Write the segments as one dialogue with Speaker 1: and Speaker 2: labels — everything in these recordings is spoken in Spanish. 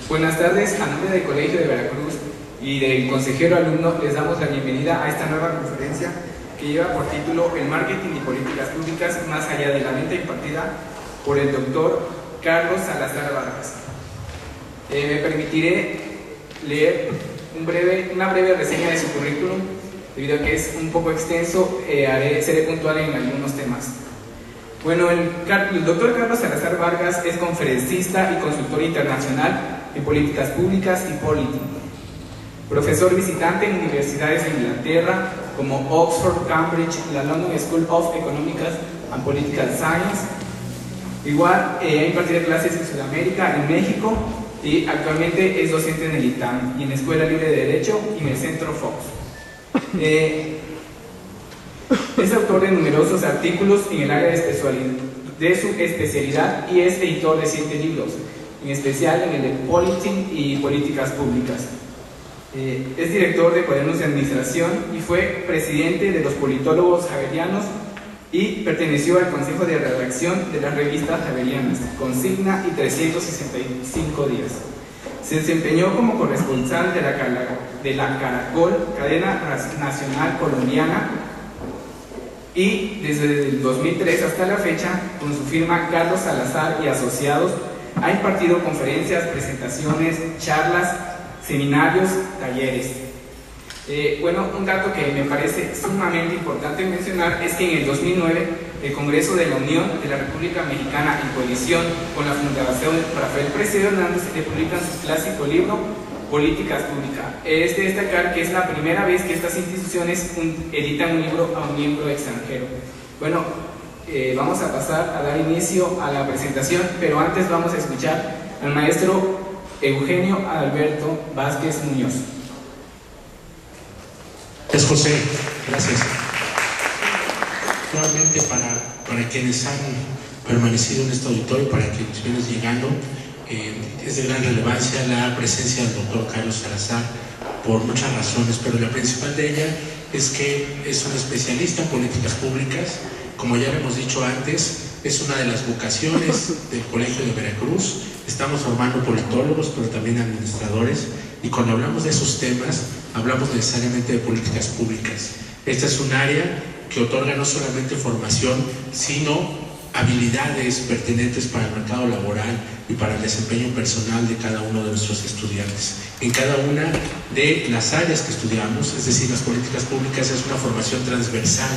Speaker 1: Buenas tardes, a nombre del Colegio de Veracruz y del consejero alumno les damos la bienvenida a esta nueva conferencia que lleva por título El marketing y políticas públicas más allá de la venta, impartida por el doctor Carlos Salazar Vargas. Me permitiré leer una breve reseña de su currículum, debido a que es un poco extenso. Seré puntual en algunos temas. Bueno, el doctor Carlos Salazar Vargas es conferencista y consultor internacional en políticas públicas y política. Profesor visitante en universidades de Inglaterra como Oxford, Cambridge, la London School of Economics and Political Science. Igual ha impartido clases en Sudamérica, en México, y actualmente es docente en el ITAM y en la Escuela Libre de Derecho y en el Centro Fox. Es autor de numerosos artículos en el área de su especialidad y es editor de 7 libros, en especial en el de Politing y Políticas Públicas. Es director de Cuadernos de Administración y fue presidente de los Politólogos Javerianos y perteneció al Consejo de Redacción de las revistas Javerianas, Consigna y 365 días. Se desempeñó como corresponsal de la Caracol, cadena nacional colombiana, y desde el 2003 hasta la fecha, con su firma Carlos Salazar y Asociados, ha impartido conferencias, presentaciones, charlas, seminarios, talleres. Bueno, un dato que me parece sumamente importante mencionar es que en el 2009 el Congreso de la Unión de la República Mexicana, en coalición con la Fundación Rafael Presidio Hernández, le publican su clásico libro Políticas Públicas. Es de destacar que es la primera vez que estas instituciones editan un libro a un miembro extranjero. Bueno, vamos a pasar a dar inicio a la presentación, pero antes vamos a escuchar al maestro Eugenio Alberto Vázquez Muñoz.
Speaker 2: Es José, gracias. Nuevamente para quienes han permanecido en este auditorio, para quienes vienen llegando, es de gran relevancia la presencia del doctor Carlos Salazar por muchas razones, pero la principal de ella es que es un especialista en políticas públicas. Como ya lo hemos dicho antes, es una de las vocaciones del Colegio de Veracruz. Estamos formando politólogos, pero también administradores, y cuando hablamos de esos temas, hablamos necesariamente de políticas públicas. Esta es un área que otorga no solamente formación, sino habilidades pertinentes para el mercado laboral y para el desempeño personal de cada uno de nuestros estudiantes. En cada una de las áreas que estudiamos, es decir, las políticas públicas, es una formación transversal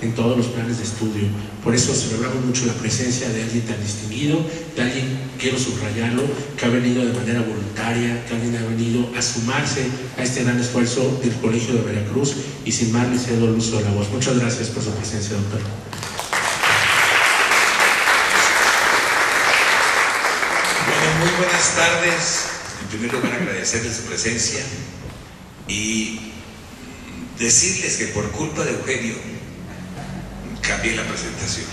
Speaker 2: en todos los planes de estudio. Por eso celebramos mucho la presencia de alguien tan distinguido, de alguien, quiero subrayarlo, que ha venido de manera voluntaria, que alguien ha venido a sumarse a este gran esfuerzo del Colegio de Veracruz, y sin más le cedo el uso de la voz. Muchas gracias por su presencia, doctor.
Speaker 3: Bueno, muy buenas tardes. En primer lugar, agradecerles su presencia y decirles que por culpa de Eugenio cambié la presentación.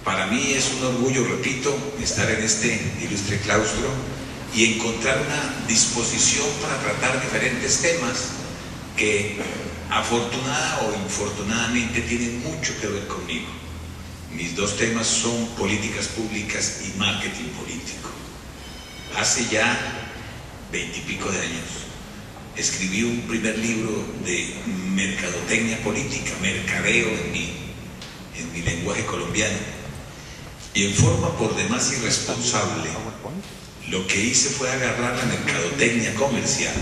Speaker 3: Para mí es un orgullo, repito, estar en este ilustre claustro y encontrar una disposición para tratar diferentes temas que afortunada o infortunadamente tienen mucho que ver conmigo. Mis dos temas son políticas públicas y marketing político. Hace ya 20 y pico de años escribí un primer libro de mercadotecnia política, mercadeo en mi lenguaje colombiano, y en forma por demás irresponsable lo que hice fue agarrar la mercadotecnia comercial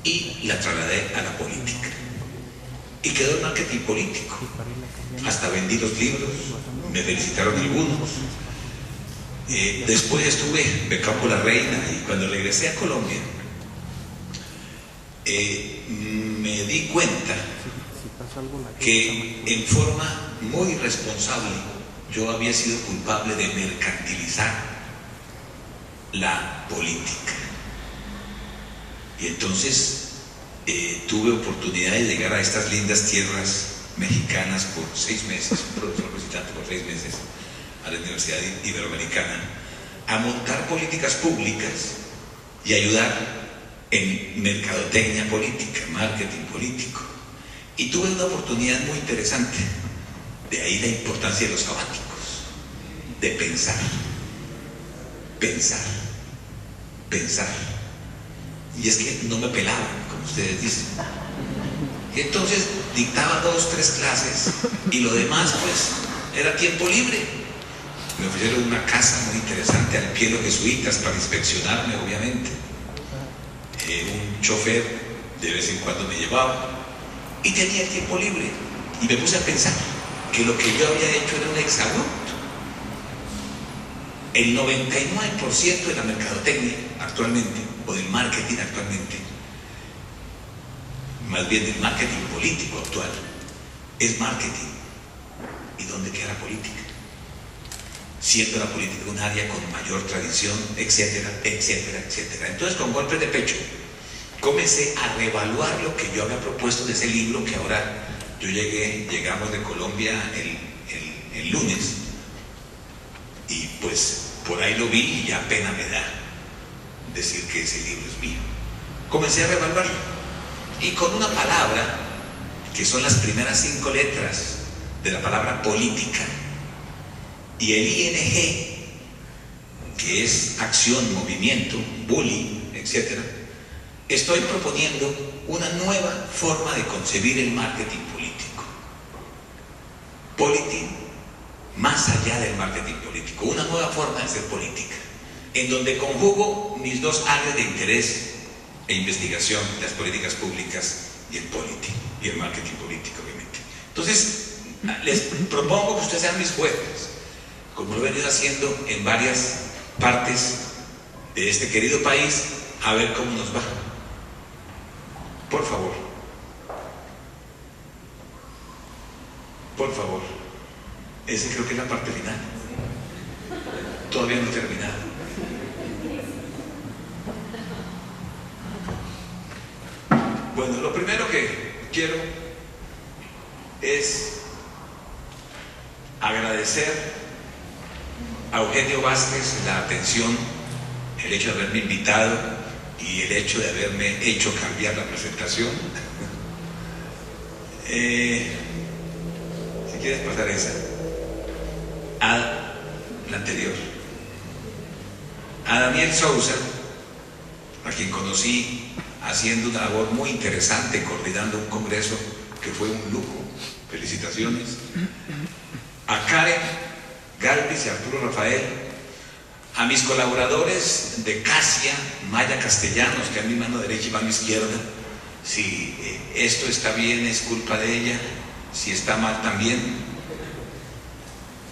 Speaker 3: y la trasladé a la política, y quedó el marketing político. Hasta vendí los libros, me felicitaron algunos. Después estuve becado por la Reina, y cuando regresé a Colombia me di cuenta que en forma muy responsable yo había sido culpable de mercantilizar la política. Y entonces tuve oportunidad de llegar a estas lindas tierras mexicanas por 6 meses, un profesor visitante por 6 meses a la Universidad Iberoamericana, a montar políticas públicas y ayudar en mercadotecnia política, marketing político. Y tuve una oportunidad muy interesante, de ahí la importancia de los sabáticos, de pensar, pensar, pensar. Y es que no me pelaban, como ustedes dicen. Y entonces dictaba 2, 3 clases y lo demás pues era tiempo libre. Me ofrecieron una casa muy interesante al pie de los jesuitas para inspeccionarme, obviamente. Un chofer de vez en cuando me llevaba y tenía el tiempo libre. Y me puse a pensar que lo que yo había hecho era un exabrupto. El 99% de la mercadotecnia actualmente, o del marketing actualmente, más bien del marketing político actual, es marketing. ¿Y dónde queda la política? Siendo la política un área con mayor tradición, etcétera, etcétera, etcétera. Entonces, con golpes de pecho, comencé a reevaluar lo que yo había propuesto de ese libro, que ahora llegamos de Colombia el lunes, y pues por ahí lo vi y ya pena me da decir que ese libro es mío. Comencé a reevaluarlo, y con una palabra, que son las primeras 5 letras de la palabra política, y el ING, que es acción, movimiento, bully, etc., estoy proponiendo una nueva forma de concebir el marketing político. Política más allá del marketing político, una nueva forma de ser política, en donde conjugo mis 2 áreas de interés e investigación, las políticas públicas y el político, y el marketing político, obviamente. Entonces, les propongo que ustedes sean mis jueces, como lo he venido haciendo en varias partes de este querido país, a ver cómo nos va. Por favor. Por favor. Ese creo que es la parte final. Todavía no he terminado. Bueno, lo primero que quiero es agradecer a Eugenio Vázquez la atención, el hecho de haberme invitado y el hecho de haberme hecho cambiar la presentación. Si quieres pasar esa. A la anterior. A Daniel Sousa, a quien conocí haciendo una labor muy interesante, coordinando un congreso que fue un lujo. Felicitaciones. A Karen Galvis y Arturo Rafael, a mis colaboradores de Casia, Maya Castellanos, que a mi mano derecha y mano izquierda. Si esto está bien es culpa de ella, si está mal también.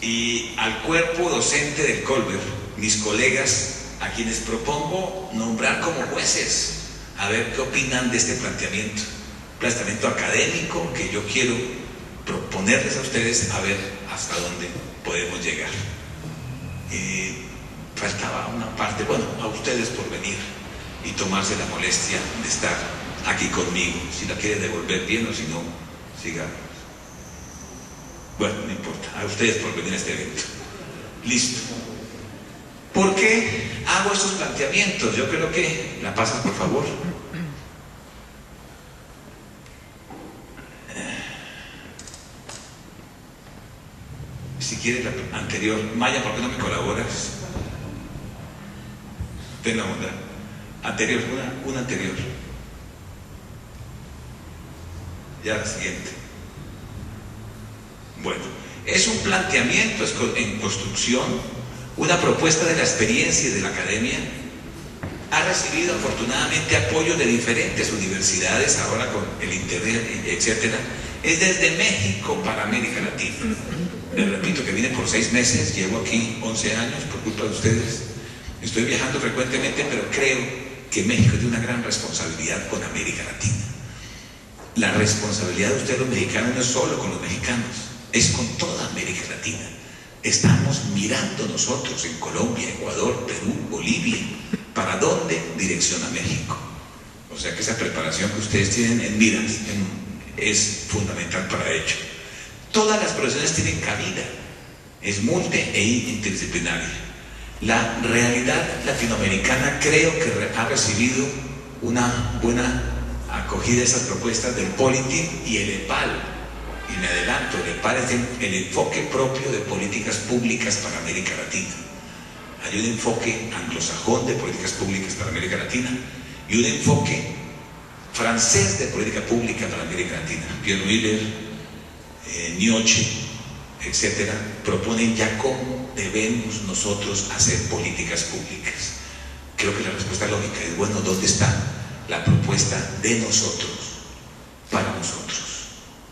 Speaker 3: Y al cuerpo docente del Colbert, mis colegas, a quienes propongo nombrar como jueces, a ver qué opinan de este planteamiento académico que yo quiero proponerles a ustedes, a ver hasta dónde podemos llegar. Faltaba una parte, bueno, a ustedes por venir y tomarse la molestia de estar aquí conmigo. Si la quieren devolver bien o si no, sigamos. Bueno, no importa, a ustedes por venir a este evento. Listo. ¿Por qué hago estos planteamientos? Yo creo que la pasas, por favor. Si quieres la anterior. Maya, ¿por qué no me colaboras? Ten la onda. Anterior, una anterior. Ya la siguiente. Bueno, es un planteamiento en construcción, una propuesta de la experiencia y de la academia. Ha recibido afortunadamente apoyo de diferentes universidades, ahora con el internet, etcétera. Es desde México para América Latina. Les repito que vine por 6 meses, llevo aquí 11 años por culpa de ustedes. Estoy viajando frecuentemente, pero creo que México tiene una gran responsabilidad con América Latina. La responsabilidad de ustedes los mexicanos no es solo con los mexicanos, es con toda América Latina. Estamos mirando nosotros en Colombia, Ecuador, Perú, Bolivia, ¿para dónde direcciona México? O sea que esa preparación que ustedes tienen en miras es fundamental para ello. Todas las profesiones tienen cabida, es multi e interdisciplinaria. La realidad latinoamericana creo que ha recibido una buena acogida a esas propuestas del Polity y el EPAL. Y me adelanto, el EPAL es el enfoque propio de políticas públicas para América Latina. Hay un enfoque anglosajón de políticas públicas para América Latina y un enfoque francés de política pública para América Latina. Pierre Miller, Nioche, etcétera, proponen ya cómo debemos nosotros hacer políticas públicas. Creo que la respuesta lógica es, bueno, ¿dónde está la propuesta de nosotros, para nosotros?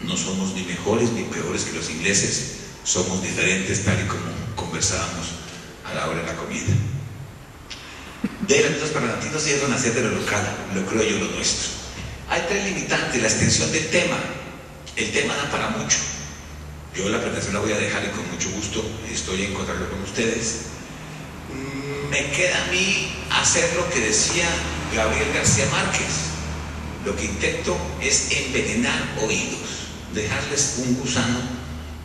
Speaker 3: No somos ni mejores ni peores que los ingleses, somos diferentes, tal y como conversábamos a la hora de la comida. De las cosas para latinos sí es nacer de lo local, lo creo yo, lo nuestro. Hay tres limitantes: la extensión del tema. El tema da para mucho. Yo la presentación la voy a dejar y con mucho gusto estoy en contacto con ustedes. Me queda a mí hacer lo que decía Gabriel García Márquez. Lo que intento es envenenar oídos, dejarles un gusano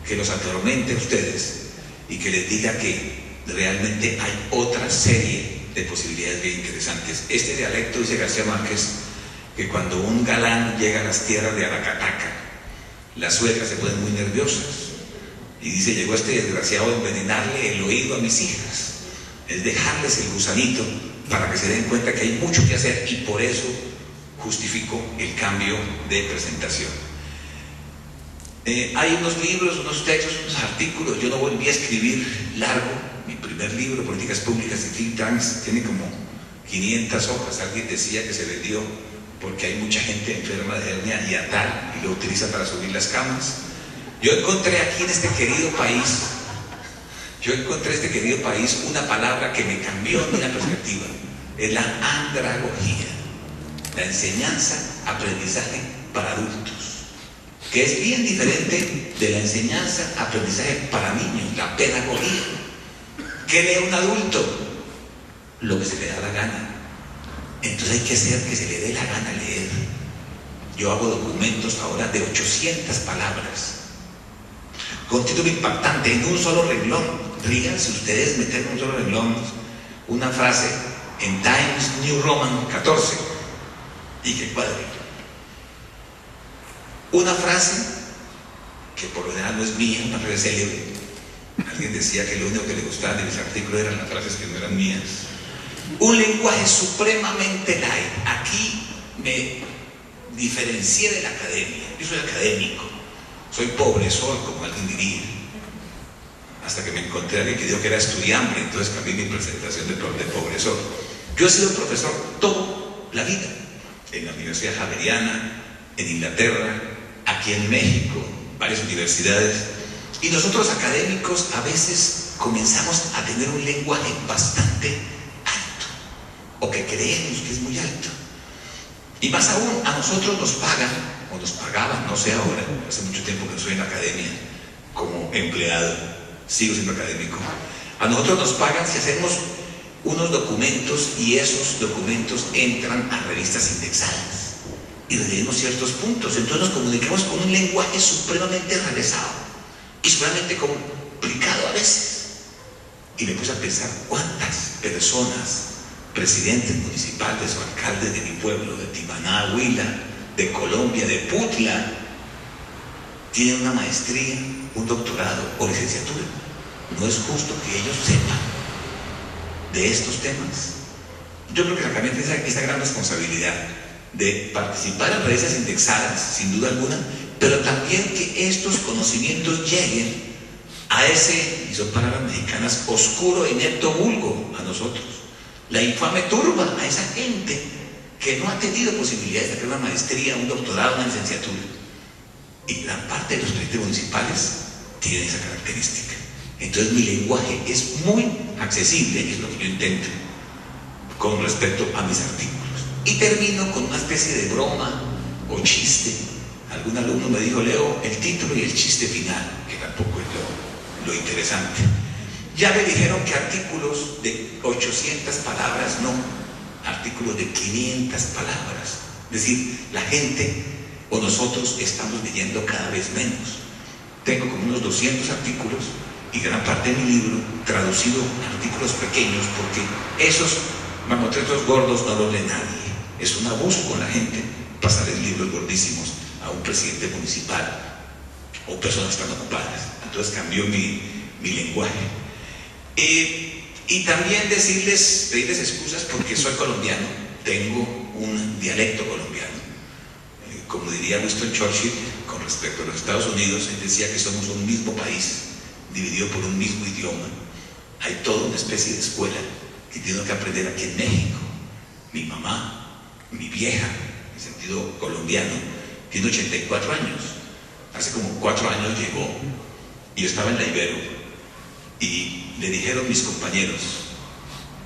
Speaker 3: que los atormente a ustedes y que les diga que realmente hay otra serie de posibilidades bien interesantes. Este dialecto, dice García Márquez, que cuando un galán llega a las tierras de Aracataca, las suegras se ponen muy nerviosas y dice: llegó este desgraciado a envenenarle el oído a mis hijas. Es dejarles el gusanito para que se den cuenta que hay mucho que hacer, y por eso justifico el cambio de presentación. Hay unos libros, unos textos, unos artículos. Yo no volví a escribir largo. Mi primer libro, Políticas Públicas y Think Tanks, tiene como 500 hojas. Alguien decía que se vendió porque hay mucha gente enferma de hernia hiatal y lo utiliza para subir las camas. Yo encontré aquí en este querido país, una palabra que me cambió mi perspectiva. Es la andragogía, la enseñanza, aprendizaje para adultos, que es bien diferente de la enseñanza, aprendizaje para niños, la pedagogía. ¿Qué lee un adulto? Lo que se le da la gana. Entonces hay que hacer que se le dé la gana leer. Yo hago documentos ahora de 800 palabras, con título impactante, en un solo renglón. Ríganse ustedes meter en un solo renglón una frase en Times New Roman 14 y que cuadre. Una frase que por lo general no es mía, una frase célebre. Alguien decía que lo único que le gustaba de mis artículos eran las frases que no eran mías. Un lenguaje supremamente light. Aquí me diferencié de la academia. Yo soy académico, soy pobresor, como alguien diría, hasta que me encontré a alguien que dijo que era estudiambre, entonces cambié mi presentación de pobresor. Yo he sido profesor toda la vida, en la Universidad Javeriana, en Inglaterra, aquí en México, varias universidades, y nosotros académicos a veces comenzamos a tener un lenguaje bastante alto, o que creemos que es muy alto. Y más aún, a nosotros nos pagan, o nos pagaban, no sé ahora, hace mucho tiempo que no estoy en la academia como empleado, sigo siendo académico. A nosotros nos pagan si hacemos unos documentos y esos documentos entran a revistas indexadas y leemos ciertos puntos. Entonces nos comunicamos con un lenguaje supremamente enrevesado y supremamente complicado a veces. Y me puse a pensar cuántas personas, presidentes municipales o alcaldes de mi pueblo, de Timaná, Huila, de Colombia, de Putla, tienen una maestría, un doctorado o licenciatura. No es justo que ellos sepan de estos temas. Yo creo que la academia tiene esa gran responsabilidad de participar en revistas indexadas, sin duda alguna, pero también que estos conocimientos lleguen a ese, y son palabras mexicanas, oscuro e inepto vulgo, a nosotros. La infame turba, a esa gente que no ha tenido posibilidades de hacer una maestría, un doctorado, una licenciatura. Y gran parte de los presidentes municipales tienen esa característica. Entonces mi lenguaje es muy accesible, y es lo que yo intento con respecto a mis artículos. Y termino con una especie de broma o chiste. Algún alumno me dijo: Leo, el título y el chiste final, que tampoco es lo interesante. Ya me dijeron que artículos de 800 palabras, no, artículos de 500 palabras. Es decir, la gente o nosotros estamos leyendo cada vez menos. Tengo como unos 200 artículos y gran parte de mi libro traducido a artículos pequeños, porque esos mamotretos gordos no los lee nadie. es un abuso con la gente pasarles libros gordísimos a un presidente municipal o personas tan ocupadas. Entonces cambió mi lenguaje. Y también pedirles excusas porque soy colombiano, tengo un dialecto colombiano. Como diría Winston Churchill con respecto a los Estados Unidos, él decía que somos un mismo país, dividido por un mismo idioma. Hay toda una especie de escuela que tengo que aprender aquí en México. Mi mamá, mi vieja, en sentido colombiano, tiene 84 años. Hace como 4 años llegó y yo estaba en la Ibero y le dijeron mis compañeros: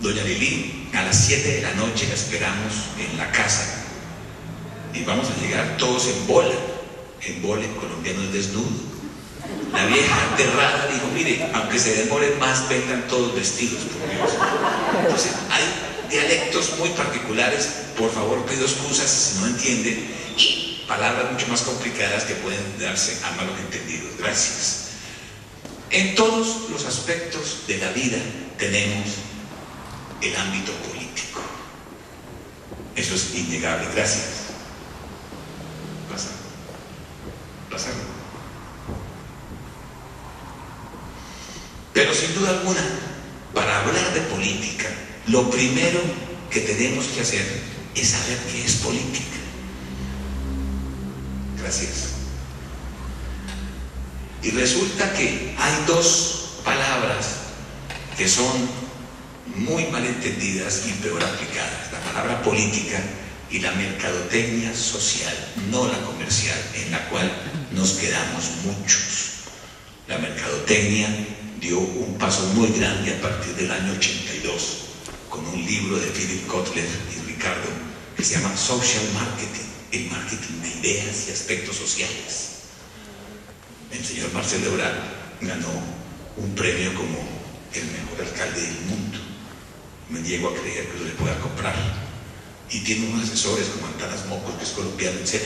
Speaker 3: doña Lili, a las 7 de la noche la esperamos en la casa y vamos a llegar todos en bola colombiano es desnudo. La vieja aterrada dijo: mire, aunque se demoren más, vengan todos vestidos, por Dios. Entonces hay dialectos muy particulares, por favor pido excusas si no entienden, y palabras mucho más complicadas que pueden darse a malos entendidos. Gracias. En todos los aspectos de la vida tenemos el ámbito político. Eso es innegable. Gracias. Pásalo. Pero sin duda alguna, para hablar de política, lo primero que tenemos que hacer es saber qué es política. Gracias. Y resulta que hay 2 palabras que son muy mal entendidas y peor aplicadas: la palabra política y la mercadotecnia social, no la comercial, en la cual nos quedamos muchos. La mercadotecnia dio un paso muy grande a partir del año 82 con un libro de Philip Kotler y Ricardo que se llama Social Marketing, el marketing de ideas y aspectos sociales. El señor Marcelo Ebrard ganó un premio como el mejor alcalde del mundo. Me niego a creer que lo le pueda comprar. Y tiene unos asesores como Antanas Mocos, que es colombiano, etc.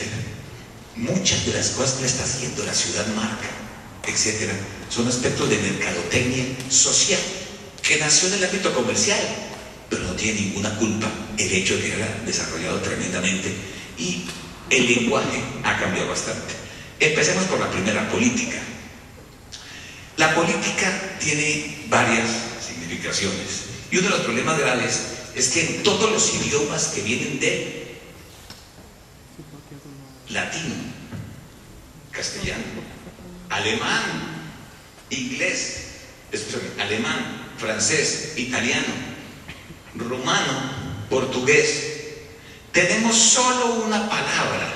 Speaker 3: Muchas de las cosas que le está haciendo la ciudad marca, etc., son aspectos de mercadotecnia social, que nació en el ámbito comercial, pero no tiene ninguna culpa el hecho de que haya desarrollado tremendamente, y el lenguaje ha cambiado bastante. Empecemos por la primera, política. La política tiene varias significaciones, y uno de los problemas graves es que en todos los idiomas que vienen de latín, castellano, alemán, inglés, alemán, francés, italiano, rumano, portugués, tenemos solo una palabra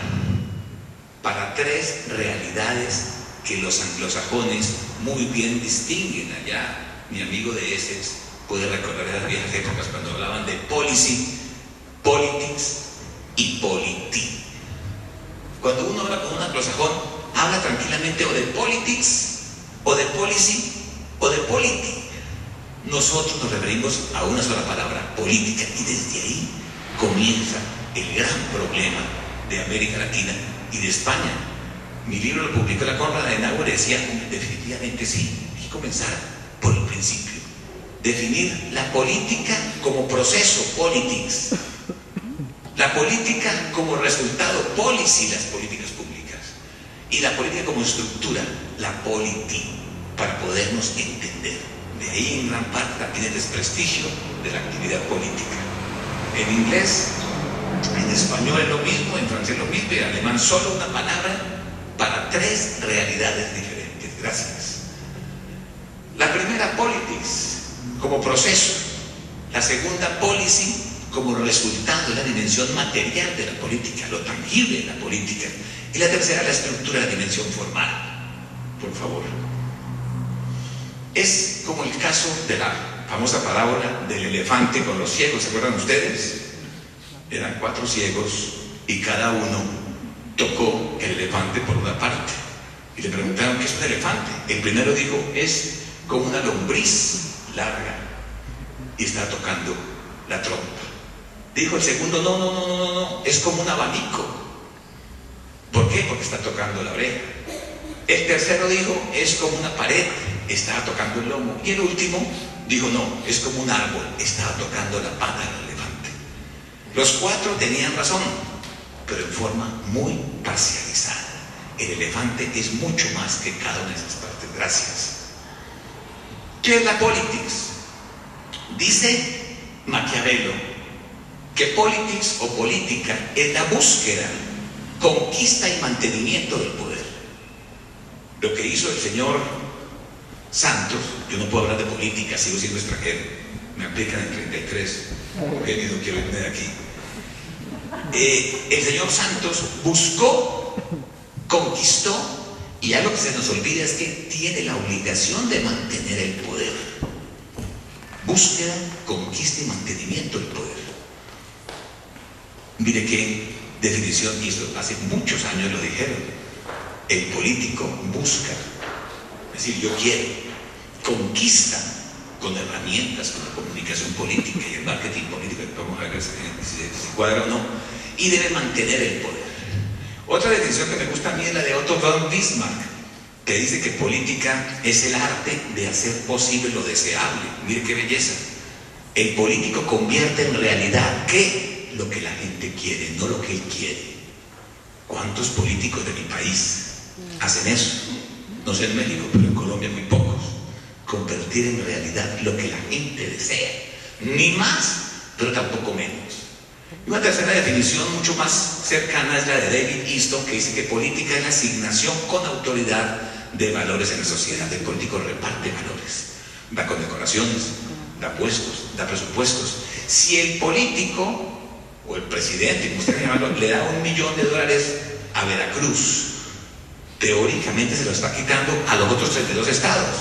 Speaker 3: para 3 realidades que los anglosajones muy bien distinguen. Allá mi amigo de Essex puede recordar de las viejas épocas cuando hablaban de policy, politics y polity. Cuando uno habla con un anglosajón, habla tranquilamente o de politics, o de policy, o de polity. Nosotros nos referimos a una sola palabra: política, y desde ahí comienza el gran problema de América Latina y de España. Mi libro lo publicó la Konrad Adenauer y decía: definitivamente sí, hay que comenzar por el principio. Definir la política como proceso, politics. La política como resultado, policy, las políticas públicas. Y la política como estructura, la polity, para podernos entender. De ahí en gran parte también el desprestigio de la actividad política. En inglés, en español es lo mismo, en francés lo mismo, y en alemán solo una palabra para 3 realidades diferentes. Gracias. La primera, politics, como proceso. La segunda, policy, como resultado de la dimensión material de la política, lo tangible de la política. Y la tercera, la estructura de la dimensión formal. Por favor. Es como el caso de la famosa parábola del elefante con los ciegos. ¿Se acuerdan ustedes? Eran 4 ciegos y cada uno tocó el elefante por una parte. Y le preguntaron: ¿qué es un elefante? El primero dijo: es como una lombriz larga, y está tocando la trompa. Dijo el segundo: no, es como un abanico. ¿Por qué? Porque está tocando la oreja. El tercero dijo: es como una pared, estaba tocando el lomo. Y el último dijo: no, es como un árbol, estaba tocando la pata del elefante. Los cuatro tenían razón, pero en forma muy parcializada. El elefante es mucho más que cada una de esas partes. Gracias. ¿Qué es la politics? Dice Maquiavelo que politics o política es la búsqueda, conquista y mantenimiento del poder. Lo que hizo el señor Santos, yo no puedo hablar de política, sigo siendo extranjero, me aplican en 33, porque no quiero irme de aquí. El señor Santos buscó, conquistó, y algo que se nos olvida es que tiene la obligación de mantener el poder. Búsqueda, conquista y mantenimiento del poder. Mire qué definición hizo, hace muchos años lo dijeron. El político busca, es decir, yo quiero, conquista con herramientas, con la comunicación política y el marketing político, vamos a ver si cuadra o no, y debe mantener el poder. Otra definición que me gusta a mí es la de Otto von Bismarck, que dice que política es el arte de hacer posible lo deseable. Mire qué belleza. El político convierte en realidad, ¿qué? Lo que la gente quiere, no lo que él quiere. ¿Cuántos políticos de mi país hacen eso? No sé en México, pero en Colombia muy pocos. Convertir en realidad lo que la gente desea. Ni más, pero tampoco menos. Y una tercera definición mucho más cercana es la de David Easton, que dice que política es la asignación con autoridad de valores en la sociedad. El político reparte valores, da condecoraciones, da puestos, da presupuestos. Si el político o el presidente, como usted llamarlo, le da $1 millón a Veracruz, teóricamente se lo está quitando a los otros 32 estados.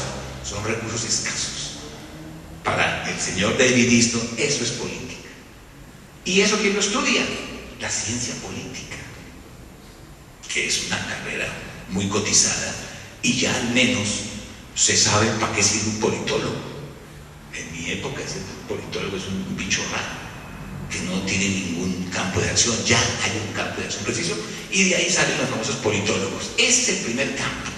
Speaker 3: Son recursos escasos. Para el señor David Easton, eso es política. ¿Y eso quién lo estudia? La ciencia política, que es una carrera muy cotizada, y ya al menos se sabe para qué sirve un politólogo. En mi época ese politólogo es un bicho raro, que no tiene ningún campo de acción. Ya hay un campo de acción preciso, y de ahí salen los famosos politólogos. Ese es el primer campo.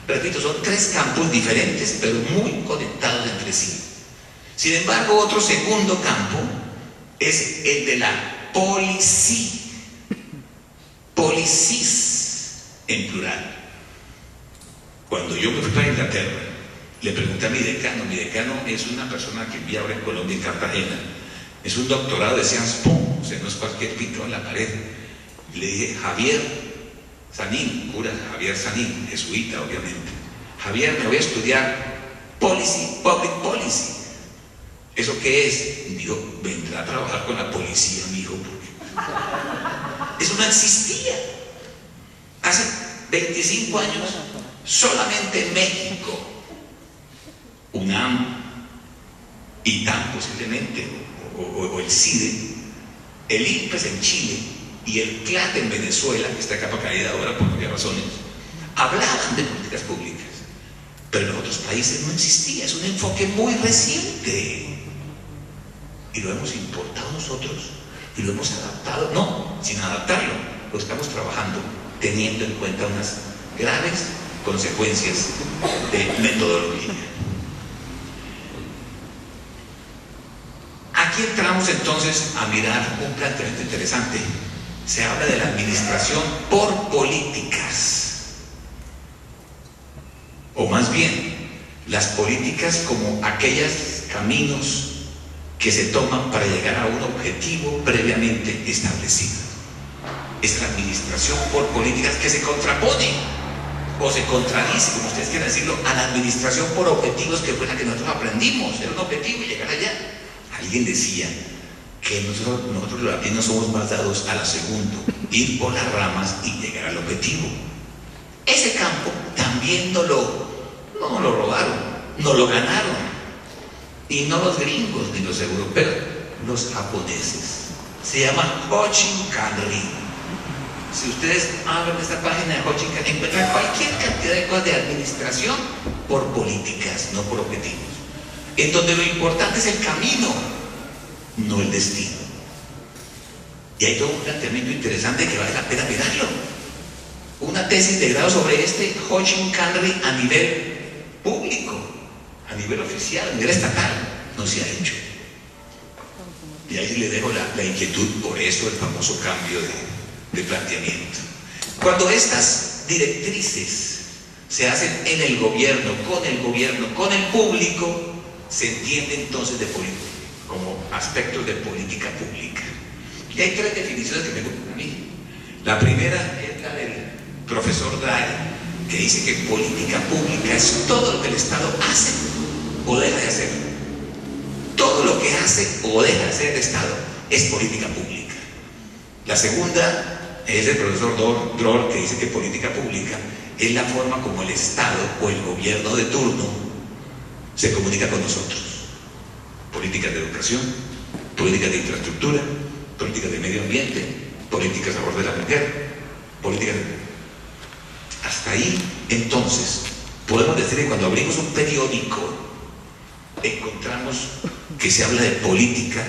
Speaker 3: Repito, son 3 campos diferentes, pero muy conectados entre sí. Sin embargo, otro segundo campo es el de la policy, policies en plural. Cuando yo me fui para Inglaterra, le pregunté a mi decano es una persona que vive ahora en Colombia, en Cartagena, es un doctorado de Sciences Po, o sea, no es cualquier pito en la pared. Le dije, Javier Sanín, cura Javier Sanín, jesuita obviamente, Javier, me voy a estudiar policy, public policy. ¿Eso qué es? Dijo, vendrá a trabajar con la policía, mi hijo, porque eso no existía. Hace 25 años, solamente en México, UNAM, ITAM posiblemente, o el CIDE, el INPES en Chile y el CLAT en Venezuela, que está a capa caída ahora por varias razones, hablaban de políticas públicas, pero en los otros países no existía. Es un enfoque muy reciente. Y lo hemos importado nosotros y lo hemos adaptado, no, sin adaptarlo, lo estamos trabajando teniendo en cuenta unas graves consecuencias de metodología. Aquí entramos entonces a mirar un planteamiento interesante. Se habla de la administración por políticas, o más bien, las políticas como aquellos caminos que se toman para llegar a un objetivo previamente establecido. Es la administración por políticas que se contrapone o se contradice, como ustedes quieran decirlo, a la administración por objetivos, que fue la que nosotros aprendimos. Era un objetivo y llegar allá. Alguien decía que nosotros los latinos somos más dados a la segunda, ir por las ramas y llegar al objetivo. Ese campo también no lo robaron, no lo ganaron. Y no los gringos ni los europeos, los japoneses. Se llama Hoshinkanri. Si ustedes abren esta página de Hoshinkanri, encuentran cualquier cantidad de cosas de administración por políticas, no por objetivos. En donde lo importante es el camino, no el destino. Y hay todo un planteamiento interesante que vale la pena mirarlo. Una tesis de grado sobre este Hoshinkanri a nivel público, a nivel oficial, a nivel estatal, no se ha hecho. Y Y ahí le dejo la inquietud, por eso el famoso cambio de planteamiento. Cuando estas directrices se hacen en el gobierno, con el público, se entiende entonces como aspectos de política pública. Y hay tres definiciones que me gustan a mí. La primera es la del profesor Dray, que dice que política pública es todo lo que el Estado hace o deja de hacer. Todo lo que hace o deja de hacer el Estado es política pública. La segunda es del profesor Dror, que dice que política pública es la forma como el Estado o el gobierno de turno se comunica con nosotros. Políticas de educación, políticas de infraestructura, políticas de medio ambiente, políticas a favor de la mujer, políticas de... Hasta ahí, entonces, podemos decir que cuando abrimos un periódico encontramos que se habla de política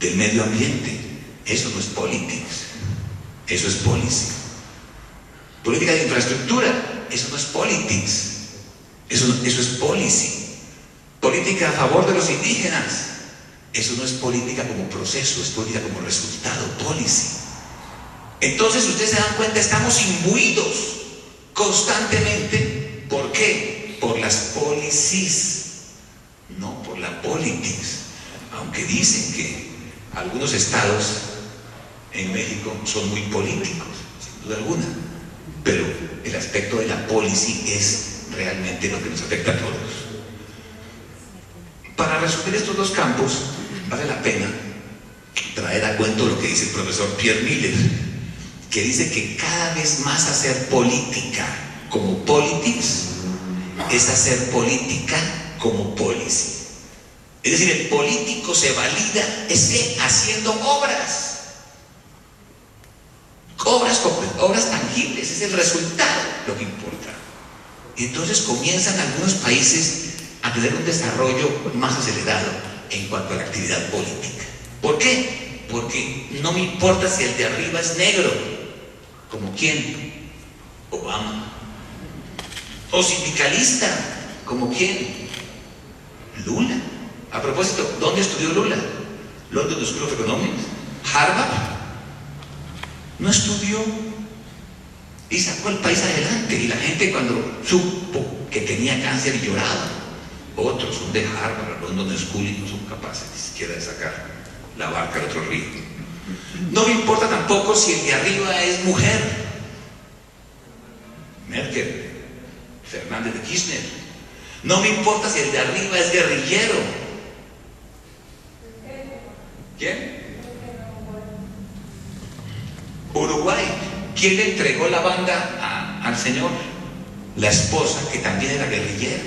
Speaker 3: del medio ambiente. Eso no es politics, eso es policy. Política de infraestructura, eso no es politics, eso es policy. Política a favor de los indígenas, eso no es política como proceso, es política como resultado, policy. Entonces ustedes se dan cuenta, estamos imbuidos constantemente. ¿Por qué? Por las policies, no por la politics. Aunque dicen que algunos estados en México son muy políticos, sin duda alguna, pero el aspecto de la policy es realmente lo que nos afecta a todos. Para resolver estos dos campos, vale la pena traer a cuento lo que dice el profesor Pierre Miller, que dice que cada vez más hacer política como politics es hacer política como policy. Es decir, el político se valida haciendo obras tangibles, es el resultado lo que importa. Y entonces comienzan algunos países a tener un desarrollo más acelerado en cuanto a la actividad política. ¿Por qué? Porque no me importa si el de arriba es negro, ¿como quién? Obama. O sindicalista, ¿como quién? Lula. A propósito, ¿dónde estudió Lula? London School of Economics, Harvard. No estudió y sacó el país adelante. Y la gente, cuando supo que tenía cáncer, lloraba. Otros son de Harvard, London School, y no son capaces ni siquiera de sacar la barca al otro río. No me importa tampoco si el de arriba es mujer. Merkel, Fernández de Kirchner. No me importa si el de arriba es guerrillero. ¿Quién? Uruguay. ¿Quién le entregó la banda al señor? La esposa, que también era guerrillera.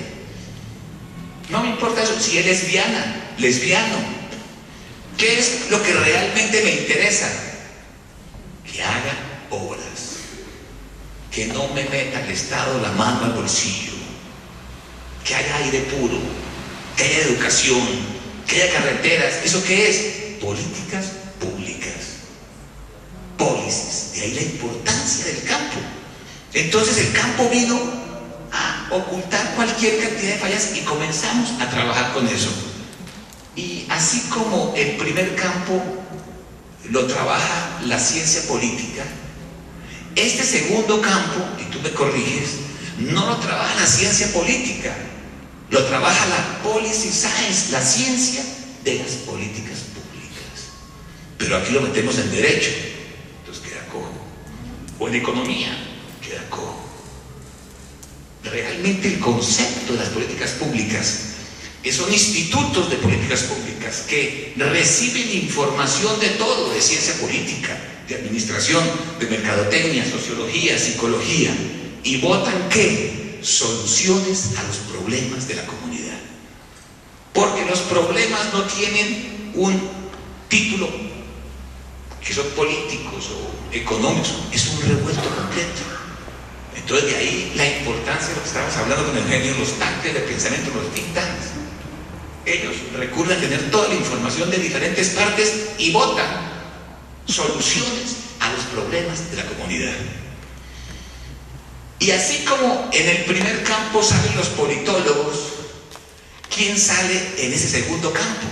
Speaker 3: No me importa eso, si es lesbiano. ¿Qué es lo que realmente me interesa? Que haga obras, que no me meta el Estado la mano al bolsillo, que haya aire puro, que haya educación, que haya carreteras. ¿Eso qué es? Políticas públicas, policies. De ahí la importancia del campo. Entonces el campo vino a ocultar cualquier cantidad de fallas y comenzamos a trabajar con eso. Y así como el primer campo lo trabaja la ciencia política, este segundo campo, y tú me corriges, no lo trabaja la ciencia política, lo trabaja la policy science, la ciencia de las políticas públicas. Pero aquí lo metemos en derecho, entonces queda cojo. O en economía, queda cojo. Realmente el concepto de las políticas públicas son institutos de políticas públicas que reciben información de todo, de ciencia política, de administración, de mercadotecnia, sociología, psicología, y votan ¿qué? Soluciones a los problemas de la comunidad. Porque los problemas no tienen un título, que son políticos o económicos, es un revuelto completo. Entonces de ahí la importancia de lo que estábamos hablando con Eugenio, los tanques de pensamiento, los think tanks. Ellos recurren a tener toda la información de diferentes partes y votan soluciones a los problemas de la comunidad. Y así como en el primer campo salen los politólogos, ¿quién sale en ese segundo campo?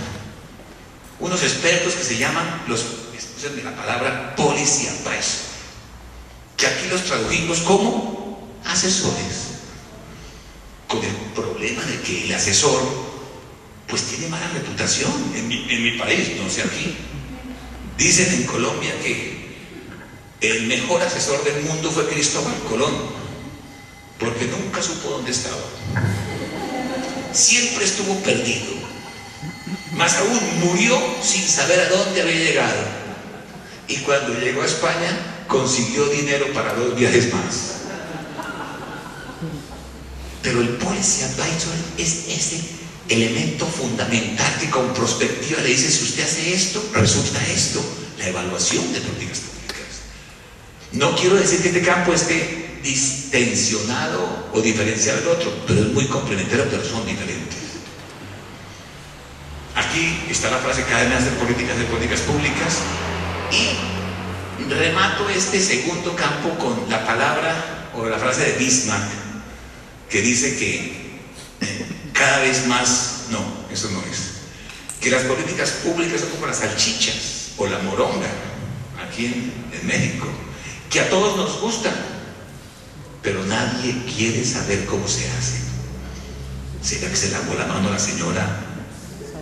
Speaker 3: unos expertos que se llaman los, escúchenme la palabra, policy advisor, que aquí los tradujimos como asesores, con el problema de que el asesor pues tiene mala reputación en mi país, no sé aquí. Dicen en Colombia que el mejor asesor del mundo fue Cristóbal Colón, porque nunca supo dónde estaba. Siempre estuvo perdido. Más aún, murió sin saber a dónde había llegado. Y cuando llegó a España, consiguió dinero para 2 viajes más. Pero el policy advisor es ese elemento fundamental que con prospectiva le dice: si usted hace esto, resulta esto. La evaluación de políticas públicas. No quiero decir que este campo esté distensionado o diferenciado del otro, pero es muy complementario, pero son diferentes. Aquí está la frase: cada vez más de políticas públicas, y remato este segundo campo con la palabra o la frase de Bismarck, que dice que cada vez más, no, eso no es, que las políticas públicas son como las salchichas o la moronga aquí en México, que a todos nos gustan, pero nadie quiere saber cómo se hace. ¿Será que se lavó la mano la señora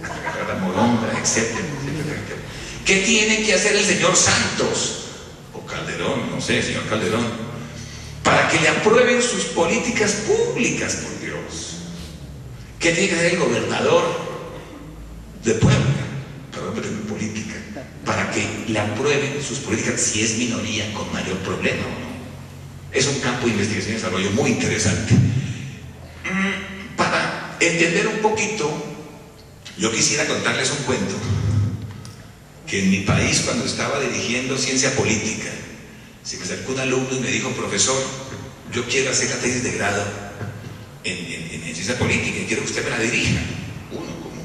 Speaker 3: a agarrar la moronga, etcétera, etcétera, etcétera? ¿Qué tiene que hacer el señor Santos o Calderón, no sé, señor Calderón, para que le aprueben sus políticas públicas, por Dios? ¿Qué tiene que hacer el gobernador de Puebla, perdón, pero en política, para que le aprueben sus políticas, si es minoría, con mayor problema o no? Es un campo de investigación y desarrollo muy interesante. Para entender un poquito, yo quisiera contarles un cuento, que en mi país, cuando estaba dirigiendo ciencia política, se me acercó un alumno y me dijo: profesor, yo quiero hacer la tesis de grado en ciencia política y quiero que usted me la dirija. Uno como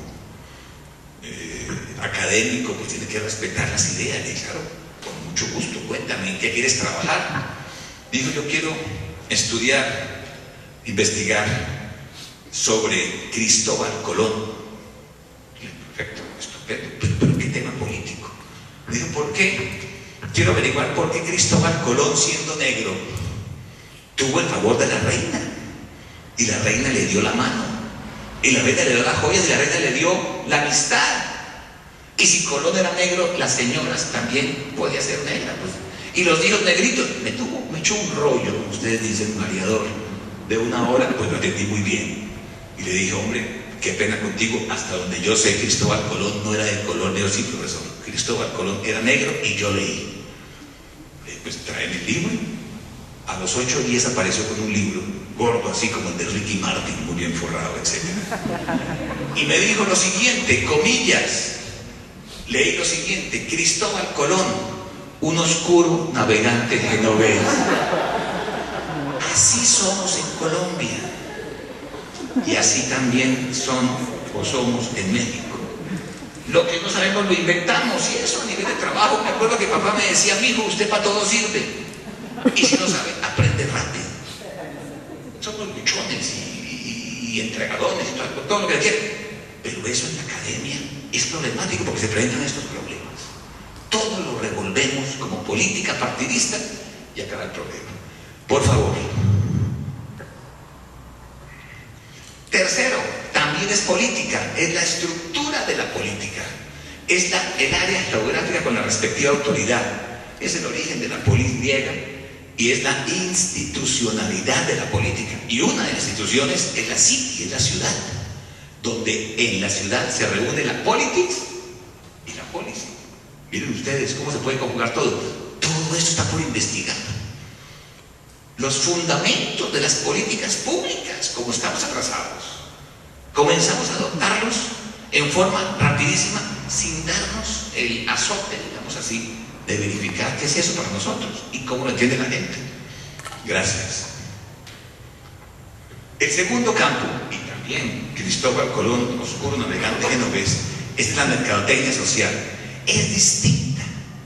Speaker 3: académico pues tiene que respetar las ideas. Y claro, con mucho gusto, cuéntame, ¿en qué quieres trabajar? Dijo: yo quiero estudiar, investigar sobre Cristóbal Colón. Perfecto, estupendo, pero ¿qué tema político? Dijo: ¿por qué? Quiero averiguar por qué Cristóbal Colón, siendo negro, tuvo el favor de la reina, y la reina le dio la mano, y la reina le dio las joyas, y la reina le dio la amistad. Y si Colón era negro, las señoras también podían ser negras, pues. Y los hijos negritos, me echó un rollo, como ustedes dicen, mareador, de 1 hora, pues lo entendí muy bien. Y le dije: hombre, qué pena contigo, hasta donde yo sé, Cristóbal Colón no era de color negro. Sí, profesor, Cristóbal Colón era negro y yo leí. Pues traen el libro. A los 8 días apareció con un libro gordo, así como el de Ricky Martin, muy bien forrado, etc. Y me dijo lo siguiente, comillas, leí lo siguiente: Cristóbal Colón, un oscuro navegante genovés. Así somos en Colombia, y así también son o somos en México. Lo que no sabemos lo inventamos, y eso a nivel de trabajo. Me acuerdo que papá me decía: mijo, usted para todo sirve, y si no sabe, aprende rápido. Somos luchones y entregadones y todo lo que quieran, pero eso en la academia es problemático, porque se presentan estos problemas. Todo lo revolvemos como política partidista y acaba el problema. Por favor. Tercero, también es política, es la estructura de la política, es el área geográfica con la respectiva autoridad, es el origen de la polis griega y es la institucionalidad de la política. Y una de las instituciones es la city, es la ciudad, donde en la ciudad se reúne la politics y la policy. Miren ustedes cómo se puede conjugar todo. Todo esto está por investigar. Los fundamentos de las políticas públicas, como estamos atrasados, comenzamos a adoptarlos en forma rapidísima, sin darnos el azote, digamos así, de verificar qué es eso para nosotros y cómo lo entiende la gente. Gracias. El segundo campo, y también Cristóbal Colón, oscuro navegante genovés, es la mercadotecnia social. Es distinta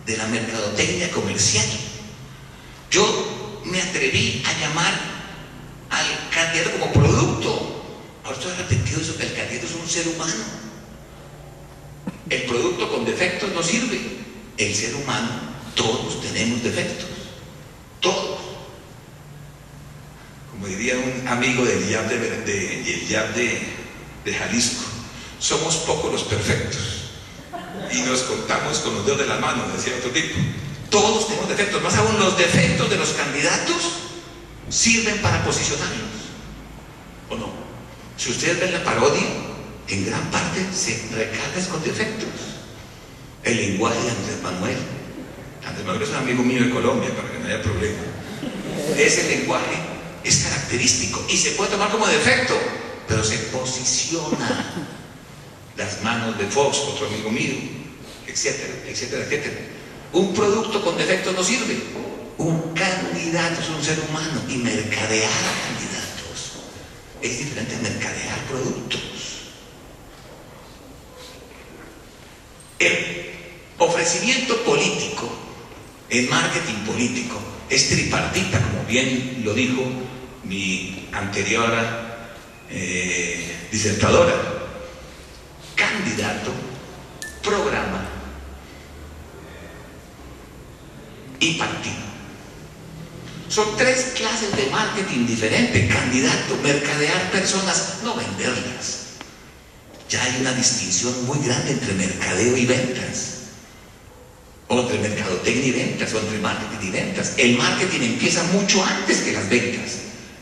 Speaker 3: de la mercadotecnia comercial. Yo me atreví a llamar al candidato como producto. Ahora estoy arrepentido de eso, que el candidato es un ser humano. El producto con defectos no sirve. El ser humano, todos tenemos defectos. Todos. Como diría un amigo del IAP de Jalisco, somos pocos los perfectos y nos contamos con los dedos de la mano, decía otro tipo. Todos tenemos defectos, más aún los defectos de los candidatos sirven para posicionarlos, ¿o no? Si ustedes ven la parodia, en gran parte se recarga con defectos. El lenguaje de Andrés Manuel es un amigo mío de Colombia, para que no haya problema. Ese lenguaje es característico y se puede tomar como defecto, pero se posiciona. Las manos de Fox, otro amigo mío, etcétera, etcétera, etcétera. Un producto con defectos no sirve. Un candidato es un ser humano y mercadear a candidatos es diferente a mercadear productos. El ofrecimiento político, el marketing político, es tripartita, como bien lo dijo mi anterior disertadora. Candidato, programa y partido. Son tres clases de marketing diferentes. Candidato, mercadear personas, no venderlas. Ya hay una distinción muy grande entre mercadeo y ventas, o entre mercadotecnia y ventas, o entre marketing y ventas. El marketing empieza mucho antes que las ventas,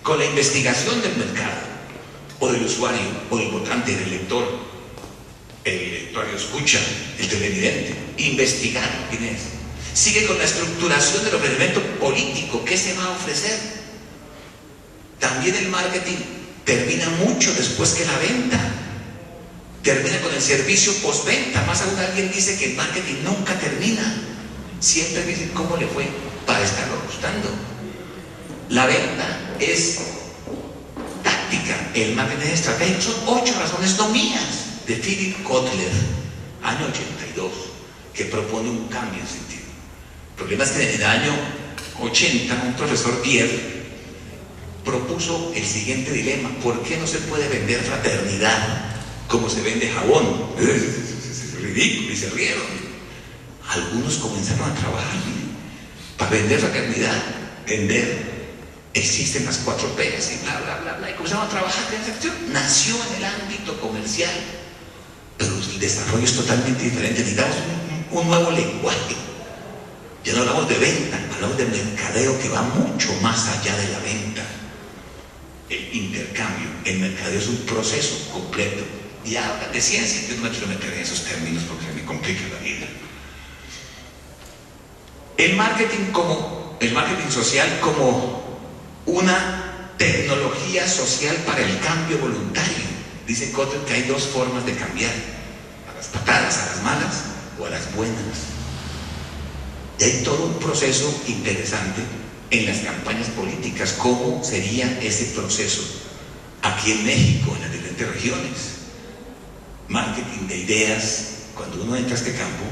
Speaker 3: con la investigación del mercado, o del usuario, o del votante, del elector. El electorio escucha, el televidente, investigar quién es. Sigue con la estructuración del ofrecimiento político, ¿qué se va a ofrecer? También el marketing termina mucho después que la venta. Termina con el servicio postventa. Más aún alguien dice que el marketing nunca termina. Siempre dicen cómo le fue para estarlo ajustando. La venta es táctica, el marketing es estratégico. Son 8 razones no mías, de Philip Kotler, año 82, que propone un cambio en sentido. El problema es que en el año 80 un profesor Bier propuso el siguiente dilema: ¿por qué no se puede vender fraternidad como se vende jabón? Es ridículo, y se rieron. Algunos comenzaron a trabajar para vender fraternidad, existen las 4 P's y bla, bla, bla, bla, y comenzaron a trabajar en esa acción. Nació en el ámbito comercial, pero el desarrollo es totalmente diferente. Necesitamos un nuevo lenguaje. Ya no hablamos de venta, hablamos de mercadeo, que va mucho más allá de la venta. El intercambio, el mercadeo es un proceso completo. Y hablan de ciencia, yo no me quiero meter en esos términos porque me complica la vida. El marketing social como una tecnología social para el cambio voluntario. Dice Kotler que hay 2 formas de cambiar: a las patadas, a las malas, o a las buenas. Y hay todo un proceso interesante en las campañas políticas. ¿Cómo sería ese proceso aquí en México, en las diferentes regiones? Marketing de ideas, cuando uno entra a este campo,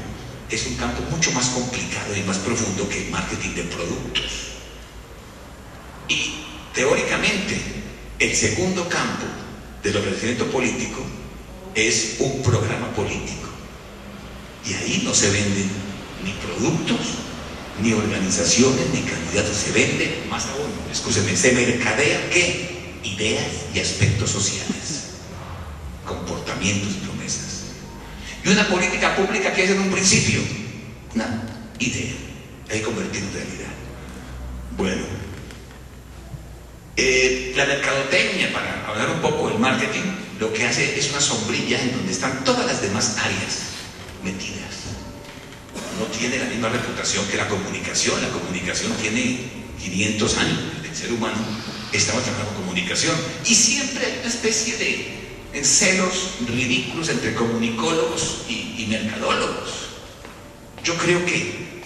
Speaker 3: es un campo mucho más complicado y más profundo que el marketing de productos. Y teóricamente, el segundo campo del ofrecimiento político es un programa político. Y ahí no se venden ni productos, ni organizaciones, ni candidatos. Se vende, más aún, escúcheme, se mercadea ¿qué? Ideas y aspectos sociales, comportamientos y promesas. Y una política pública que es en un principio una idea, hay que convertirla en realidad. Bueno, la mercadotecnia, para hablar un poco del marketing, lo que hace es una sombrilla en donde están todas las demás áreas metidas. No tiene la misma reputación que la comunicación. La comunicación tiene 500 años. El ser humano estamos trabajando con comunicación. Y siempre hay una especie de celos ridículos entre comunicólogos y mercadólogos. Yo creo que,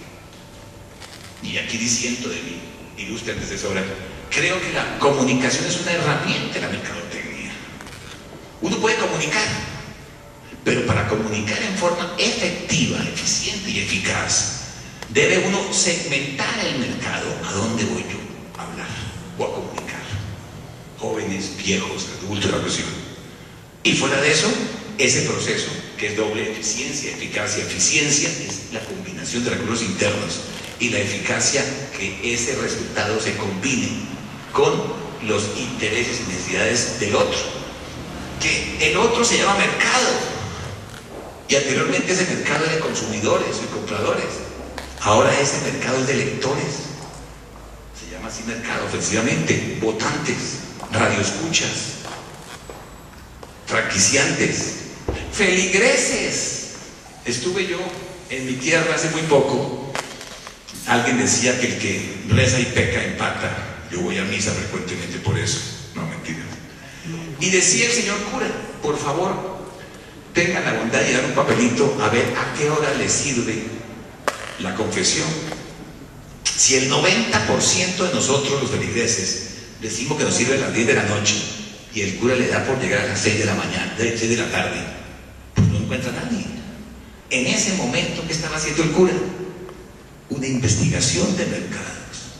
Speaker 3: y aquí diciendo de mi ilustre antecesora, creo que la comunicación es una herramienta de la mercadotecnia. Uno puede comunicar, pero para comunicar en forma efectiva, eficiente y eficaz, debe uno segmentar el mercado. ¿A dónde voy yo a hablar o a comunicar? Jóvenes, viejos, adultos, la cuestión. Y fuera de eso, ese proceso que es doble eficiencia, eficacia, eficiencia, es la combinación de recursos internos, y la eficacia, que ese resultado se combine con los intereses y necesidades del otro. Que el otro se llama mercado, y anteriormente ese mercado era de consumidores y compradores, ahora ese mercado es de electores, se llama así mercado ofensivamente, votantes, radioescuchas, franquiciantes, feligreses. Estuve yo en mi tierra hace muy poco. Alguien decía que el que reza y peca empata. Yo voy a misa frecuentemente por eso. No, mentira. Y decía el señor cura, por favor, tengan la bondad de dar un papelito a ver a qué hora les sirve la confesión. Si el 90% de nosotros, los feligreses, decimos que nos sirve a las 10 de la noche, y el cura le da por llegar a las 6 de la mañana, 6 de la tarde, pues no encuentra a nadie. En ese momento, ¿qué estaba haciendo el cura? Una investigación de mercados,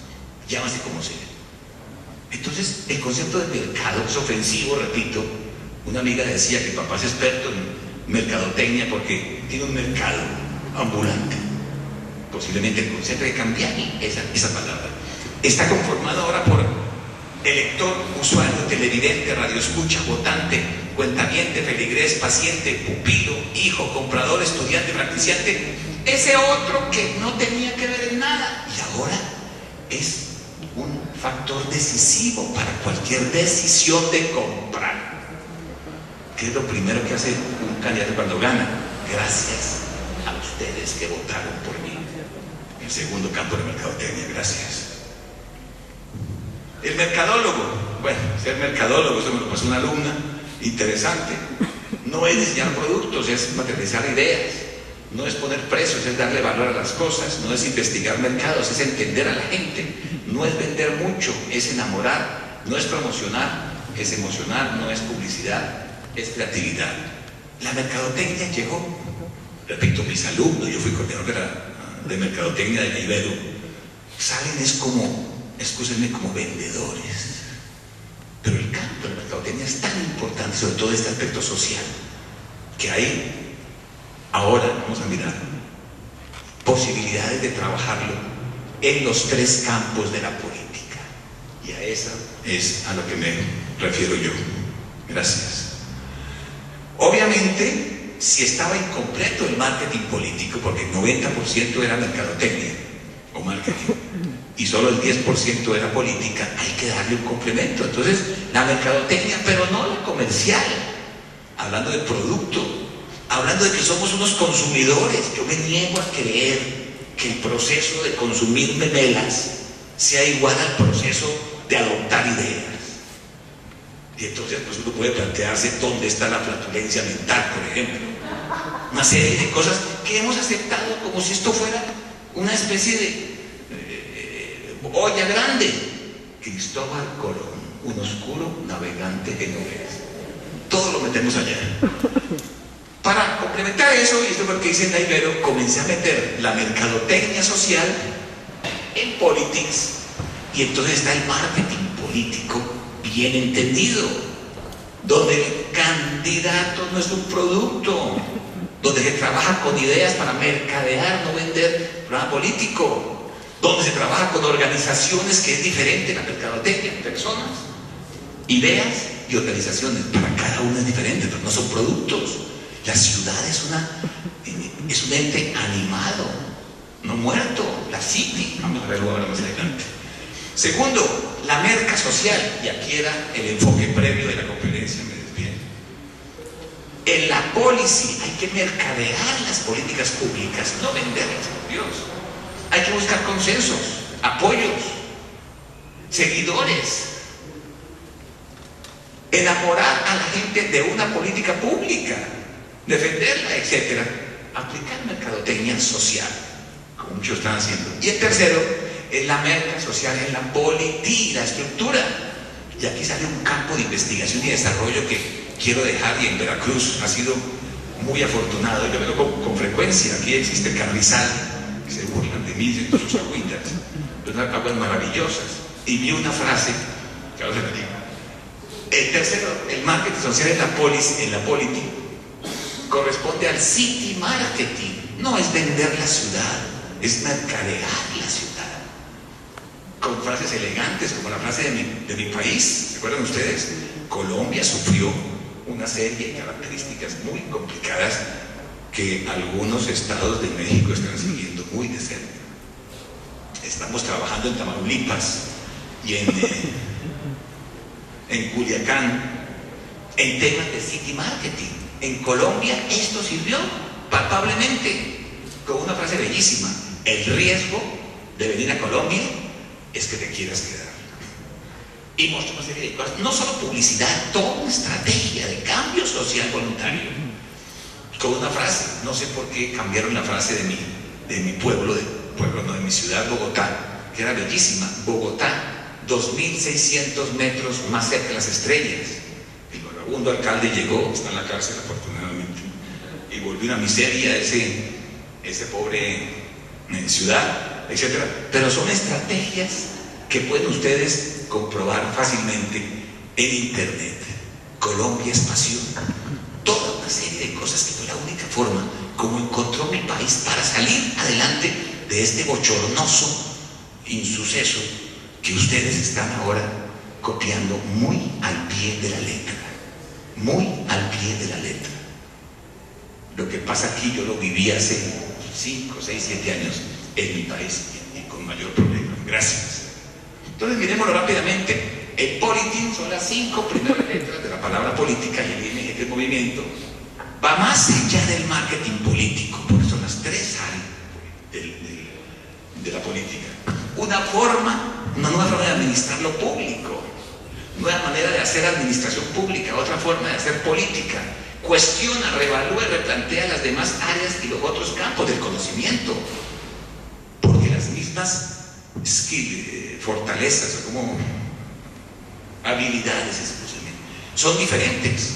Speaker 3: llámase como sea. Entonces, el concepto de mercado es ofensivo, repito. Una amiga decía que papá es experto en mercadotecnia porque tiene un mercado ambulante. Posiblemente el concepto de cambiar esa palabra. Está conformado ahora por elector, usuario, televidente, radioescucha, votante, cuentaviente, feligrés, paciente, pupilo, hijo, comprador, estudiante, franquiciante. Ese otro que no tenía que ver en nada y ahora es un factor decisivo para cualquier decisión de comprar. ¿Qué es lo primero que hace un candidato cuando gana? Gracias a ustedes que votaron por mí. El segundo campo de mercadotecnia, gracias. El mercadólogo, bueno, ser mercadólogo, eso me lo pasó una alumna, interesante. No es diseñar productos, es materializar ideas. No es poner precios, es darle valor a las cosas. No es investigar mercados, es entender a la gente. No es vender mucho, es enamorar. No es promocionar, es emocionar. No es publicidad, es creatividad. La mercadotecnia llegó, repito, mis alumnos, yo fui coordinador de mercadotecnia de la Ibero, salen es como, excúsenme, como vendedores. Pero el campo de la mercadotecnia es tan importante, sobre todo este aspecto social, que hay ahora, vamos a mirar, posibilidades de trabajarlo en los tres campos de la política. Y a esa es a lo que me refiero yo. Gracias. Obviamente, si estaba incompleto el marketing político, porque el 90% era mercadotecnia o marketing, y solo el 10% era política, hay que darle un complemento. Entonces, la mercadotecnia, pero no la comercial, hablando de producto, hablando de que somos unos consumidores. Yo me niego a creer que el proceso de consumir memelas sea igual al proceso de adoptar ideas. Y entonces pues uno puede plantearse dónde está la flatulencia mental, por ejemplo. Una serie de cosas que hemos aceptado como si esto fuera una especie de olla grande. Cristóbal Colón, un oscuro navegante genovés. Todo lo metemos allá. Para complementar eso, y esto es lo que dice en la Ibero, comencé a meter la mercadotecnia social en politics, y entonces está el marketing político bien entendido, donde el candidato no es un producto, donde se trabaja con ideas para mercadear, no vender programa político, donde se trabaja con organizaciones, que es diferente la mercadotecnia, personas, ideas y organizaciones, para cada una es diferente, pero no son productos. La ciudad es un ente animado, no muerto, la city. Vamos a verlo ahora más adelante. Segundo, la merca social, y aquí era el enfoque previo de la conferencia, me desvío. En la policy hay que mercadear las políticas públicas, no venderlas, por Dios. Hay que buscar consensos, apoyos, seguidores, enamorar a la gente de una política pública, defenderla, etc. Aplicar mercadotecnia social, como muchos están haciendo. Y el tercero es la merca social en la política, la estructura. Y aquí sale un campo de investigación y desarrollo que quiero dejar, y en Veracruz ha sido muy afortunado. Yo veo con frecuencia, aquí existe Carrizal, que se burlan de mí, de sus agüitas, unas aguas maravillosas. Y vi una frase, que ahora se la digo. El tercero, el marketing social en la política, corresponde al city marketing. No es vender la ciudad, es mercadear la ciudad. Con frases elegantes, como la frase de mi país. ¿Se acuerdan ustedes? Colombia sufrió una serie de características muy complicadas que algunos estados de México están siguiendo muy de cerca. Estamos trabajando en Tamaulipas y en Culiacán en temas de city marketing. En Colombia esto sirvió palpablemente con una frase bellísima: el riesgo de venir a Colombia es que te quieras quedar. Y mostró una serie de cosas, no solo publicidad, toda una estrategia de cambio social voluntario con una frase. No sé por qué cambiaron la frase de mi pueblo, no, de mi ciudad, Bogotá, que era bellísima. Bogotá, 2.600 metros más cerca de las estrellas. El vagabundo alcalde llegó, está en la cárcel afortunadamente, y volvió una miseria ese pobre ciudad, etc. Pero son estrategias que pueden ustedes comprobar fácilmente en internet. Colombia es pasión. Toda una serie de cosas que fue la única forma como encontró mi país para salir adelante de este bochornoso insuceso que ustedes están ahora copiando muy al pie de la letra. Muy al pie de la letra. Lo que pasa aquí yo lo viví hace 5, 6, 7 años en mi país y con mayor problema. Gracias. Entonces miremoslo rápidamente. El politing son las 5 primeras letras de la palabra política y el IMG, que es movimiento, va más allá del marketing político, porque son las 3 áreas de la política. Una nueva forma de administrar lo público, nueva manera de hacer administración pública, otra forma de hacer política. Cuestiona, revalúa y replantea las demás áreas y los otros campos del conocimiento, porque las mismas fortalezas o como habilidades exclusivamente son diferentes.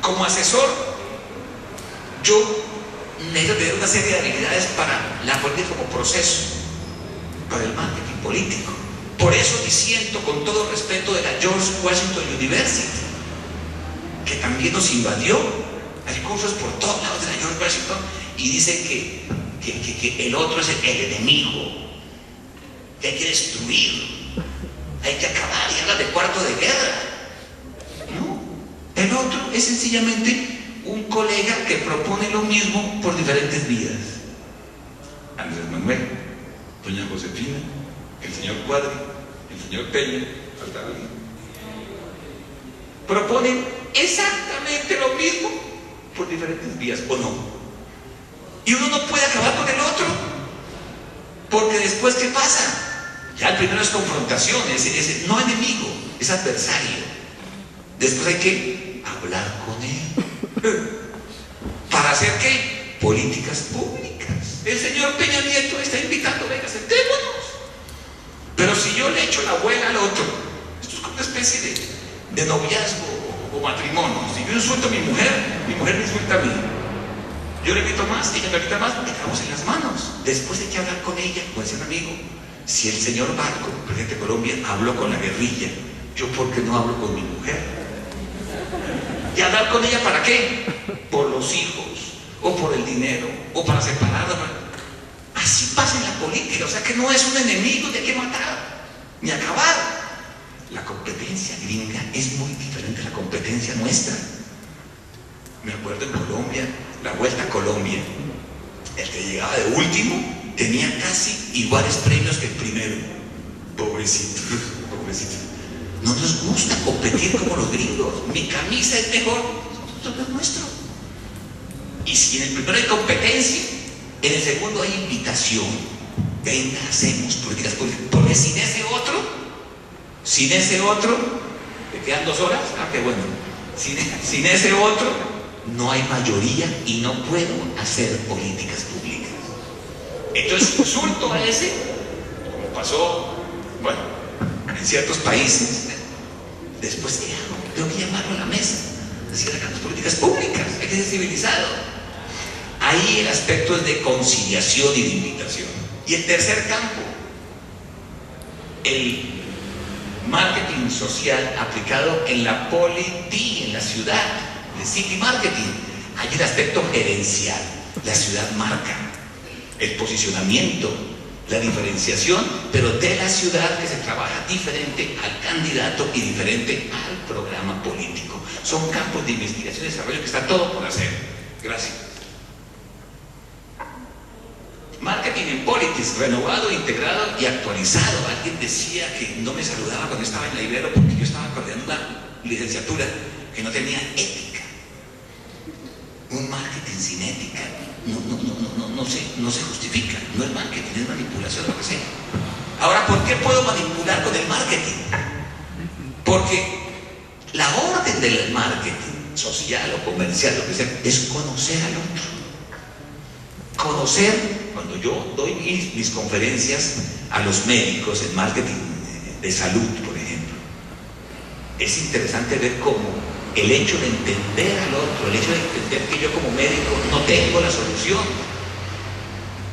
Speaker 3: Como asesor, yo necesito tener una serie de habilidades para la política como proceso, para el marketing político. Por eso disiento con todo respeto de la George Washington University, que también nos invadió. Hay cursos por todos lados de la George Washington y dicen que el otro es el enemigo, que hay que destruir, hay que acabar, y habla de cuarto de guerra. No, el otro es sencillamente un colega que propone lo mismo por diferentes vías. Andrés Manuel, doña Josefina, el señor Cuadri, el señor Peña, faltaba alguien. Proponen exactamente lo mismo por diferentes vías, ¿o no? Y uno no puede acabar con el otro, porque después, ¿qué pasa? Ya el primero es confrontación, es no enemigo, es adversario. Después hay que hablar con él. ¿Para hacer qué? Políticas públicas. El señor Peña Nieto está invitando, venga, sentémonos. Pero si yo le echo la abuela al otro, esto es como una especie de noviazgo o matrimonio. Si yo insulto a mi mujer me insulta a mí. Yo le grito más, ella me grita más, me acabamos en las manos. Después hay que hablar con ella, como decía un amigo. Si el señor Barco, presidente de Colombia, habló con la guerrilla, ¿yo por qué no hablo con mi mujer? ¿Y hablar con ella para qué? Por los hijos, o por el dinero, o para separarla. Así pasa en la política, o sea que no es un enemigo de que matar, ni acabar. La competencia gringa es muy diferente a la competencia nuestra. Me acuerdo en Colombia, la Vuelta a Colombia, el que llegaba de último tenía casi iguales premios que el primero. Pobrecito, pobrecito. No nos gusta competir como los gringos. Mi camisa es mejor, nosotros es nuestro. Y si en el primero hay competencia, en el segundo hay invitación. Venga, hacemos políticas públicas. Porque sin ese otro, ¿te quedan 2 horas? Ah, qué bueno. Sin ese otro, no hay mayoría y no puedo hacer políticas públicas. Entonces insulto a ese, como pasó, bueno, en ciertos países. Después, ¿qué hago? Tengo que llamarlo a la mesa, decir, hagamos políticas públicas, hay que ser civilizado. Ahí el aspecto es de conciliación y de invitación. Y el tercer campo, el marketing social aplicado en la polity, en la ciudad, el city marketing. Hay el aspecto gerencial. La ciudad marca el posicionamiento, la diferenciación, pero de la ciudad, que se trabaja diferente al candidato y diferente al programa político. Son campos de investigación y desarrollo que está todo por hacer. Gracias. Marketing en Politics, renovado, integrado y actualizado. Alguien decía que no me saludaba cuando estaba en la Ibero porque yo estaba coordinando una licenciatura que no tenía ética. Un marketing sin ética no se justifica. No es marketing, es manipulación, lo que sea. Ahora, ¿por qué puedo manipular con el marketing? Porque la orden del marketing social o comercial, lo que sea, es conocer al otro. Conocer, cuando yo doy mis conferencias a los médicos en marketing de salud, por ejemplo, es interesante ver cómo el hecho de entender al otro, el hecho de entender que yo como médico no tengo la solución,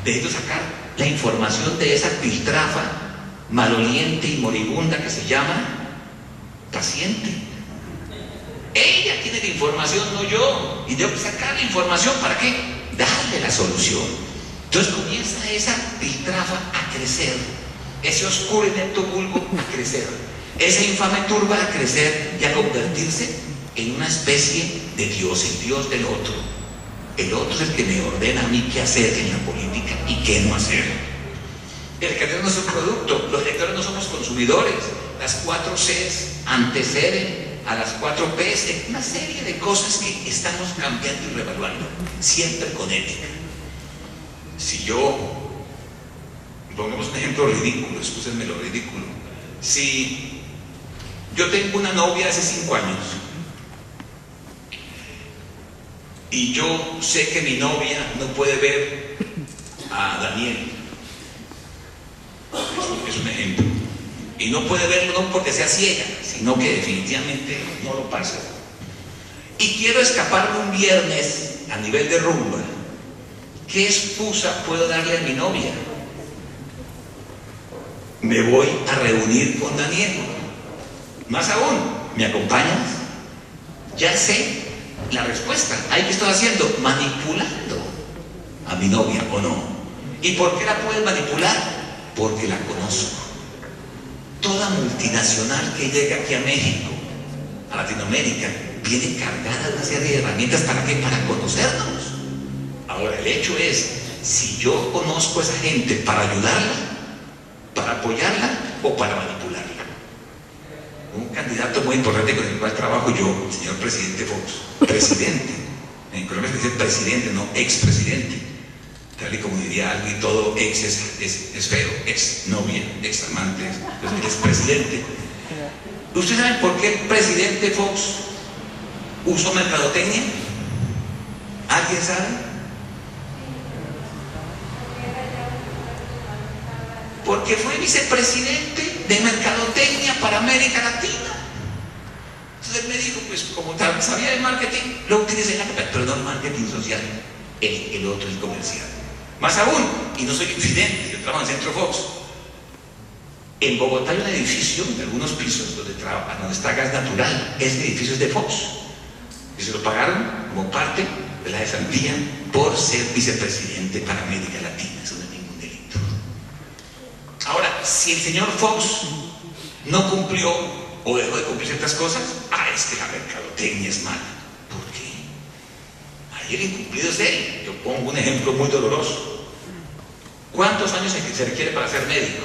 Speaker 3: necesito sacar la información de esa piltrafa maloliente y moribunda que se llama paciente. Ella tiene la información, no yo, y debo sacar la información. ¿Para qué? Darle la solución. Entonces comienza esa piltrafa a crecer, ese oscuro inepto vulgo a crecer, esa infame turba a crecer y a convertirse en una especie de Dios, el Dios del otro. El otro es el que me ordena a mí qué hacer en la política y qué no hacer. El candidato no es un producto, los electores no somos consumidores. Las 4 Cs anteceden a las 4 Ps, una serie de cosas que estamos cambiando y revaluando, siempre con ética. Si yo, pongamos un ejemplo ridículo, excúsenme lo ridículo, si yo tengo una novia hace 5 años y yo sé que mi novia no puede ver a Daniel, es un ejemplo, y no puede verlo no porque sea ciega, sino que definitivamente no lo pasa, y quiero escaparme un viernes a nivel de rumba, ¿qué excusa puedo darle a mi novia? Me voy a reunir con Daniel. Más aún, ¿me acompañas? Ya sé la respuesta. ¿Ahí qué estoy haciendo? Manipulando a mi novia, ¿o no? ¿Y por qué la puedes manipular? Porque la conozco. Toda multinacional que llega aquí a México, a Latinoamérica, viene cargada de una serie de herramientas. ¿Para qué? Para conocernos. Ahora, el hecho es, si yo conozco a esa gente para ayudarla, para apoyarla o para manipularla. Un candidato muy importante con el cual trabajo yo, el señor presidente Fox, presidente. En Colombia se dice presidente, no expresidente. Tal y como diría algo, y todo ex es feo, ex novia, ex amante, entonces es presidente. ¿Ustedes saben por qué el presidente Fox usó mercadotecnia? ¿Alguien sabe? Porque fue vicepresidente de mercadotecnia para América Latina. Entonces él me dijo, pues como sabía de marketing, lo utilicé en la campaña, pero no el marketing social, el otro, el comercial. Más aún, y no soy incidente, yo trabajo en Centro Fox. En Bogotá hay un edificio de algunos pisos donde está gas natural. Ese edificio es de Fox. Y se lo pagaron como parte de la cesantía por ser vicepresidente para América Latina. Eso no es ningún delito. Ahora, si el señor Fox no cumplió o dejó de cumplir ciertas cosas, es que la mercadotecnia es mala. ¿Por qué? Ahí el incumplido es él. Yo pongo un ejemplo muy doloroso. ¿Cuántos años se requiere para ser médico?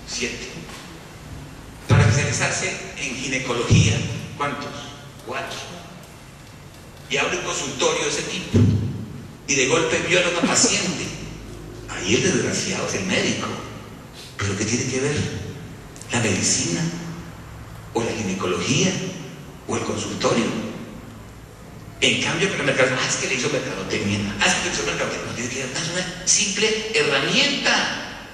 Speaker 3: 7. Para especializarse en ginecología, ¿cuántos? 4. Y abre un consultorio de ese tipo y de golpe viola a una paciente. Ahí el desgraciado es el médico. ¿Pero qué tiene que ver? ¿La medicina? ¿O la ginecología? ¿O el consultorio? En cambio, el mercado, es que le hizo mercadotecnia, es que le hizo mercadotecnia, no tiene que ver, es una simple herramienta.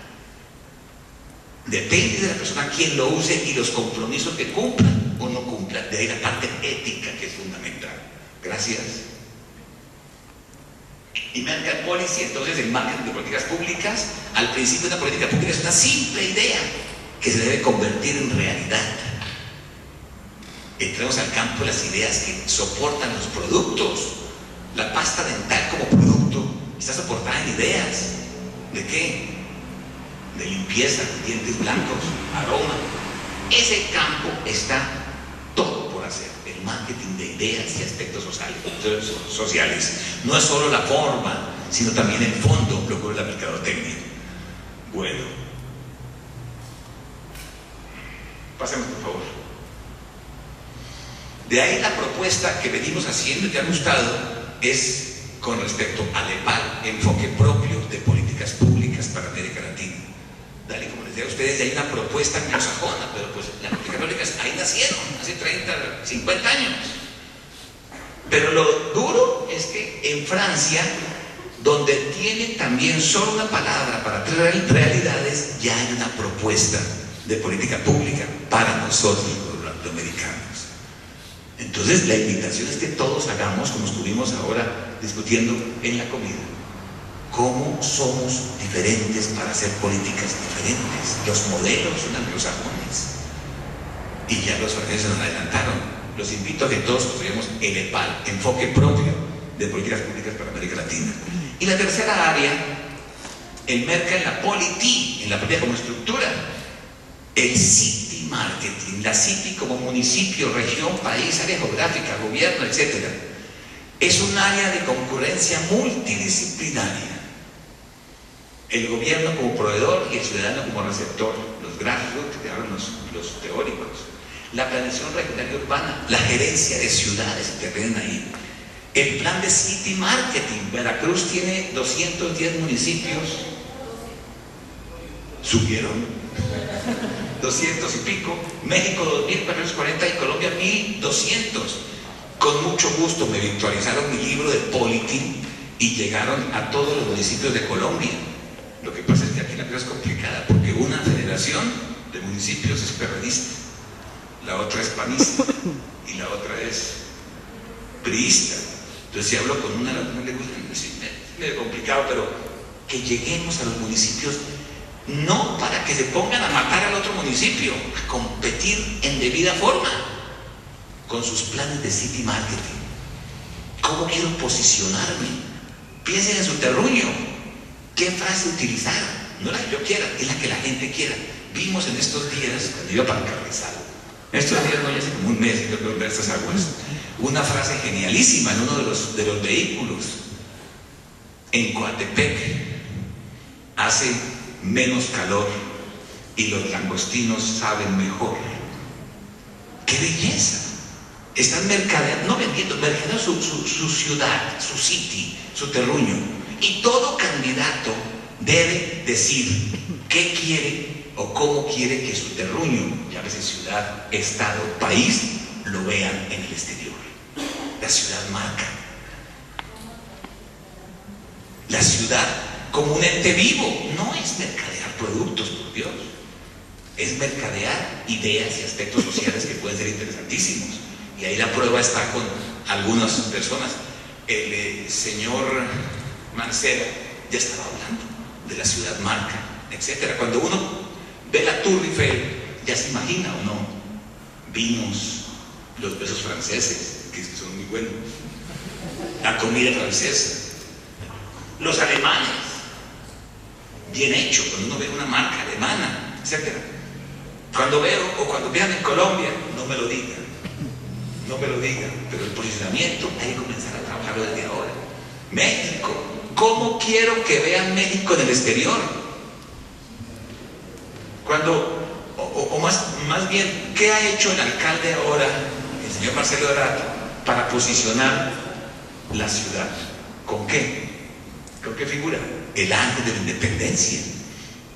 Speaker 3: Depende de la persona quien lo use y los compromisos que cumpla o no cumpla. De ahí la parte ética que es fundamental. Gracias. Y market policy, entonces el marketing de políticas públicas, al principio una política pública es una simple idea que se debe convertir en realidad. Entremos al campo de las ideas que soportan los productos. la pasta dental como producto está soportada en ideas. ¿De qué? De limpieza, dientes blancos, aroma. Ese campo está todo por hacer. El marketing de ideas y aspectos sociales. No es solo la forma, sino también el fondo, lo que es la mercadotecnia. Bueno, pasemos por favor. De ahí la propuesta que venimos haciendo y que ha gustado es con respecto al EPAL, enfoque propio de políticas públicas para América Latina. Dale, como les decía a ustedes, hay una propuesta anglosajona, pero pues las políticas públicas ahí nacieron, hace 30, 50 años. Pero lo duro es que en Francia, donde tiene también solo una palabra para tres realidades, ya hay una propuesta de política pública para nosotros los latinoamericanos. Entonces la invitación es que todos hagamos, como estuvimos ahora discutiendo en la comida, cómo somos diferentes para hacer políticas diferentes. Los modelos son anglosajones y ya los franceses nos adelantaron. Los invito a que todos construyamos el EPAL, enfoque propio de políticas públicas para América Latina. Y la tercera área enmarca en la polity, en la política como estructura, el city marketing, la city como municipio, región, país, área geográfica, gobierno, etc. Es un área de concurrencia multidisciplinaria. El gobierno como proveedor y el ciudadano como receptor, los grassroots que te hablan los teóricos, la planeación regional y urbana, la gerencia de ciudades que intervienen ahí, el plan de city marketing. Veracruz tiene 210 municipios, subieron 200 y pico, México 2.440 y Colombia 1.200. Con mucho gusto me virtualizaron mi libro de polity y llegaron a todos los municipios de Colombia. Lo que pasa es que aquí la cosa es complicada porque una federación de municipios es perredista, la otra es panista y la otra es priista. Entonces si hablo con una, no le gusta, es medio complicado, pero que lleguemos a los municipios no para que se pongan a matar al otro municipio, a competir en debida forma con sus planes de city marketing. ¿Cómo quiero posicionarme? Piensen en su terruño. ¿Qué frase utilizar? No la que yo quiera, es la que la gente quiera. Vimos en estos días, cuando iba para el Carrizal, estos días no, ya hace como un mes que tengo que ver estas aguas, una frase genialísima en uno de los vehículos. En Coatepec hace menos calor y los langostinos saben mejor. ¡Qué belleza! Están mercadeando, no vendiendo, mercadeando su ciudad, su city, su terruño. Y todo candidato debe decir qué quiere o cómo quiere que su terruño, llámese ciudad, estado, país, lo vean en el exterior. La ciudad marca. La ciudad como un ente vivo, no es mercadear productos, por Dios. Es mercadear ideas y aspectos sociales que pueden ser interesantísimos. Y ahí la prueba está con algunas personas. El señor Mancera ya estaba hablando de la ciudad marca, etc. Cuando uno ve la Tour Eiffel, ya se imagina o no, vinos, los besos franceses, que son muy buenos, la comida francesa, los alemanes, bien hecho, cuando uno ve una marca alemana, etc. Cuando veo o cuando vean en Colombia, no me lo digan, pero el posicionamiento hay que comenzar a trabajarlo desde ahora. México, ¿cómo quiero que vean México en el exterior? Más bien, ¿qué ha hecho el alcalde ahora, el señor Marcelo Ebrard, para posicionar la ciudad? ¿Con qué? ¿Con qué figura? El ángel de la independencia.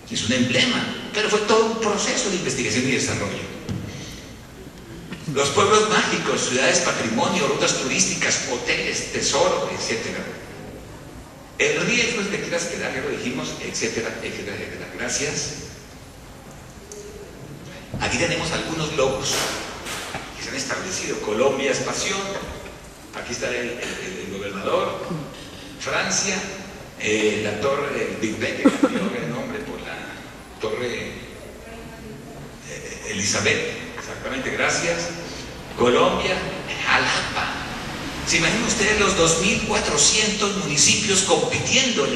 Speaker 3: Es un emblema, pero fue todo un proceso de investigación y desarrollo. Los pueblos mágicos, ciudades patrimonio, rutas turísticas, hoteles, tesoro, etc. El riesgo es que quieras quedar, ya lo dijimos, etcétera, etcétera, etcétera. Gracias. Aquí tenemos algunos logos que se han establecido. Colombia es pasión. Aquí está el gobernador. Francia, la torre del Big Ben, que cambió el nombre por la torre Elizabeth. Exactamente, gracias. Colombia, Jalapa, ¿Se imaginan ustedes los 2.400 municipios compitiendo con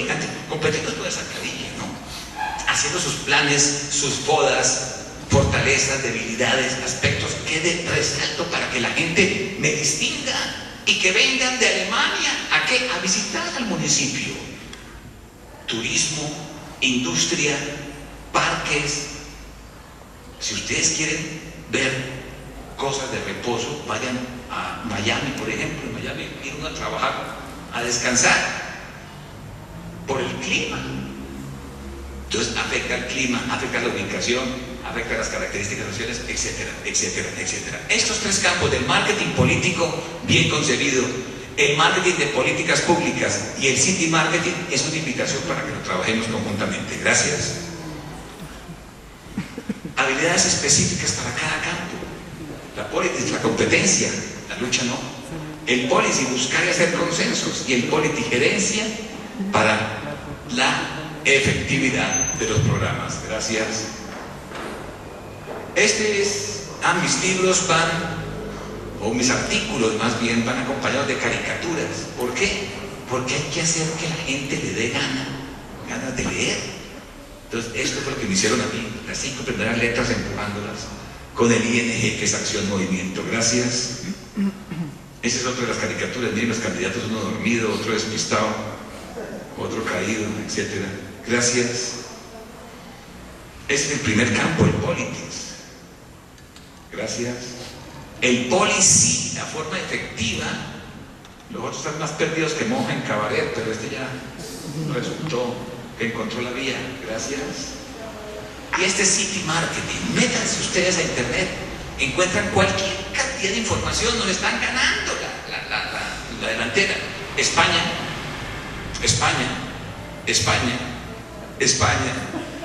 Speaker 3: esa carilla, ¿no? Haciendo sus planes, sus bodas, fortalezas, debilidades, aspectos que resalto para que la gente me distinga y que vengan de Alemania ¿a qué? A visitar al municipio. Turismo, industria, parques. Si ustedes quieren ver cosas de reposo, vayan a Miami, por ejemplo. En Miami ir uno a trabajar, a descansar por el clima. Entonces afecta el clima, afecta la ubicación, afecta las características sociales, etcétera, etcétera, etcétera. Estos tres campos del marketing político bien concebido, el marketing de políticas públicas y el city marketing es una invitación para que lo trabajemos conjuntamente. Gracias. Habilidades específicas para cada campo. La politics, la competencia, la lucha no. El policy, buscar y hacer consensos. Y el polity, gerencia para la efectividad de los programas. Gracias. Mis libros van, o mis artículos más bien, van acompañados de caricaturas. ¿Por qué? Porque hay que hacer que la gente le dé ganas de leer. Entonces, esto fue lo que me hicieron a mí, las 5 primeras letras empujándolas con el ING, que es acción, movimiento. Gracias. Esa es otra de las caricaturas. Miren los candidatos, uno dormido, otro despistado, otro caído, etcétera. Gracias. Ese es el primer campo, el politics. Gracias. El policy, la forma efectiva. Los otros están más perdidos que monja en cabaret, pero este ya resultó que encontró la vía. Gracias. Y este city marketing, métanse ustedes a internet, encuentran cualquier cantidad de información, nos están ganando la delantera. España,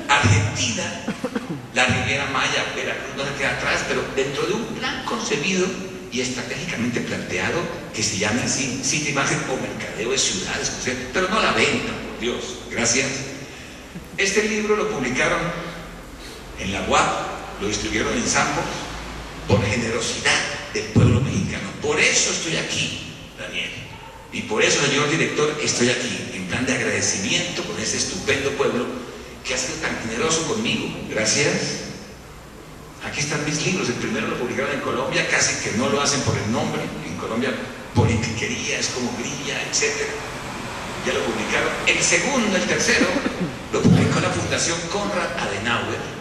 Speaker 3: Argentina, la Riviera Maya, Veracruz no se queda atrás, pero dentro de un plan concebido y estratégicamente planteado que se llame así, city marketing o mercadeo de ciudades, pero no la venta, por Dios. Gracias. Este libro lo publicaron en la UAP, lo distribuyeron en Sambos, por generosidad del pueblo mexicano. Por eso estoy aquí, Daniel. Y por eso, señor director, estoy aquí, en plan de agradecimiento con ese estupendo pueblo que ha sido tan generoso conmigo. Gracias. Aquí están mis libros. El primero lo publicaron en Colombia, casi que no lo hacen por el nombre. En Colombia, politiquería, es como grilla, etc. Ya lo publicaron. El segundo, el tercero, lo publicó la Fundación Konrad Adenauer.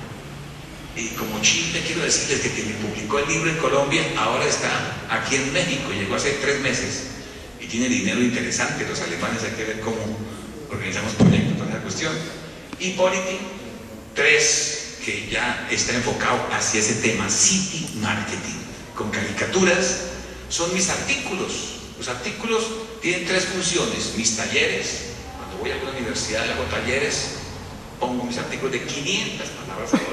Speaker 3: Y como chisme quiero decirles que quien publicó el libro en Colombia ahora está aquí en México, llegó hace 3 meses y tiene dinero interesante. Los alemanes, hay que ver cómo organizamos proyectos para esa cuestión. Y Polity 3, que ya está enfocado hacia ese tema, city marketing, con caricaturas. Son mis artículos. Los artículos tienen 3 funciones. Mis talleres, cuando voy a una universidad hago talleres, pongo mis artículos de 500 palabras ahora.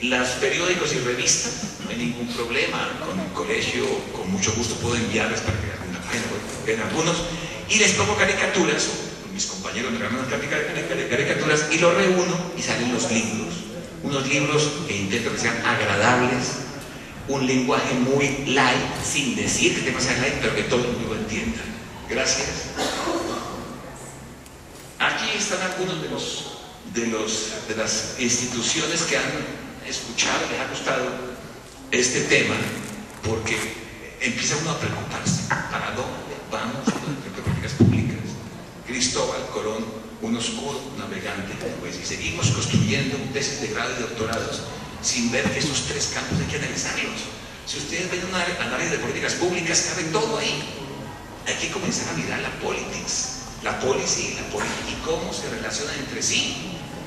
Speaker 3: Los periódicos y revistas, no hay ningún problema. Con el colegio, con mucho gusto puedo enviarles para que hagan una página, ven algunos, y les pongo caricaturas, o mis compañeros me regalan caricaturas, y los reúno y salen los libros. Unos libros que intento que sean agradables, un lenguaje muy light, sin decir que tenga que ser light, pero que todo el mundo lo entienda. Gracias. Aquí están algunos de las instituciones que han escuchado, les ha gustado este tema, porque empieza uno a preocuparse. ¿Para dónde vamos con las políticas públicas? Cristóbal Colón, un oscuro navegante, pues, y seguimos construyendo tesis de grado y doctorados sin ver que estos 3 campos hay que analizarlos. Si ustedes ven un análisis de políticas públicas, cabe todo ahí. Hay que comenzar a mirar la politics, la policy, la política y cómo se relacionan entre sí.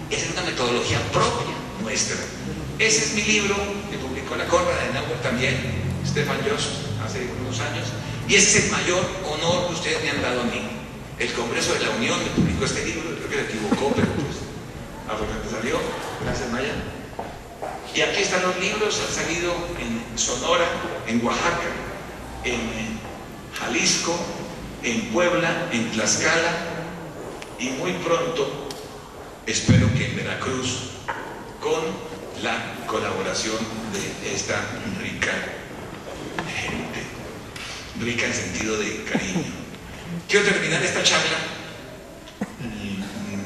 Speaker 3: Esa es una metodología propia nuestra. Ese es mi libro que publicó la Konrad Adenauer también, Stefan Jost, hace unos años, y ese es el mayor honor que ustedes me han dado a mí. El Congreso de la Unión me publicó este libro, creo que se equivocó, pero pues afortunadamente salió. Gracias, Maya. Y aquí están los libros, han salido en Sonora, en Oaxaca, en Jalisco, en Puebla, en Tlaxcala, y muy pronto, espero que en Veracruz, con la colaboración de esta rica gente. rica en sentido de cariño. Quiero terminar esta charla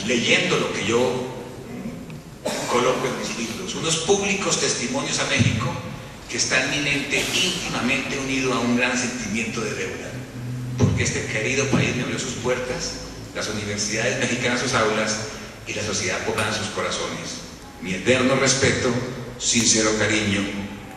Speaker 3: leyendo lo que yo coloco en mis libros, unos públicos testimonios a México que están íntimamente unido a un gran sentimiento de deuda, porque este querido país me abrió sus puertas, las universidades mexicanas sus aulas y la sociedad poblana sus corazones. Mi eterno respeto, sincero cariño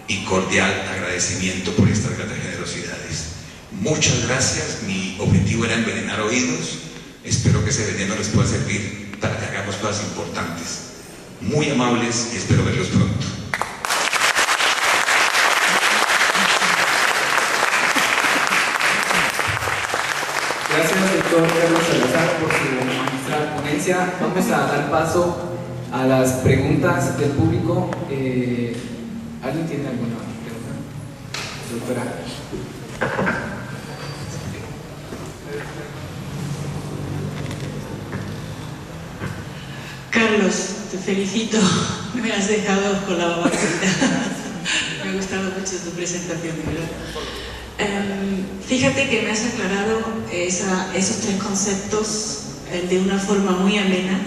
Speaker 3: y cordial agradecimiento por estas grandes generosidades. Muchas gracias. Mi objetivo era envenenar oídos. Espero que ese veneno les pueda servir para que hagamos cosas importantes. Muy amables y espero verlos pronto.
Speaker 1: Gracias, doctor Carlos Salazar, por su magistral ponencia. Vamos a dar paso a las preguntas del público. ¿Alguien tiene alguna pregunta? Doctora.
Speaker 4: Carlos, te felicito. Me has dejado con la boca. Me ha gustado mucho tu presentación, de verdad. Fíjate que me has aclarado esos tres conceptos de una forma muy amena.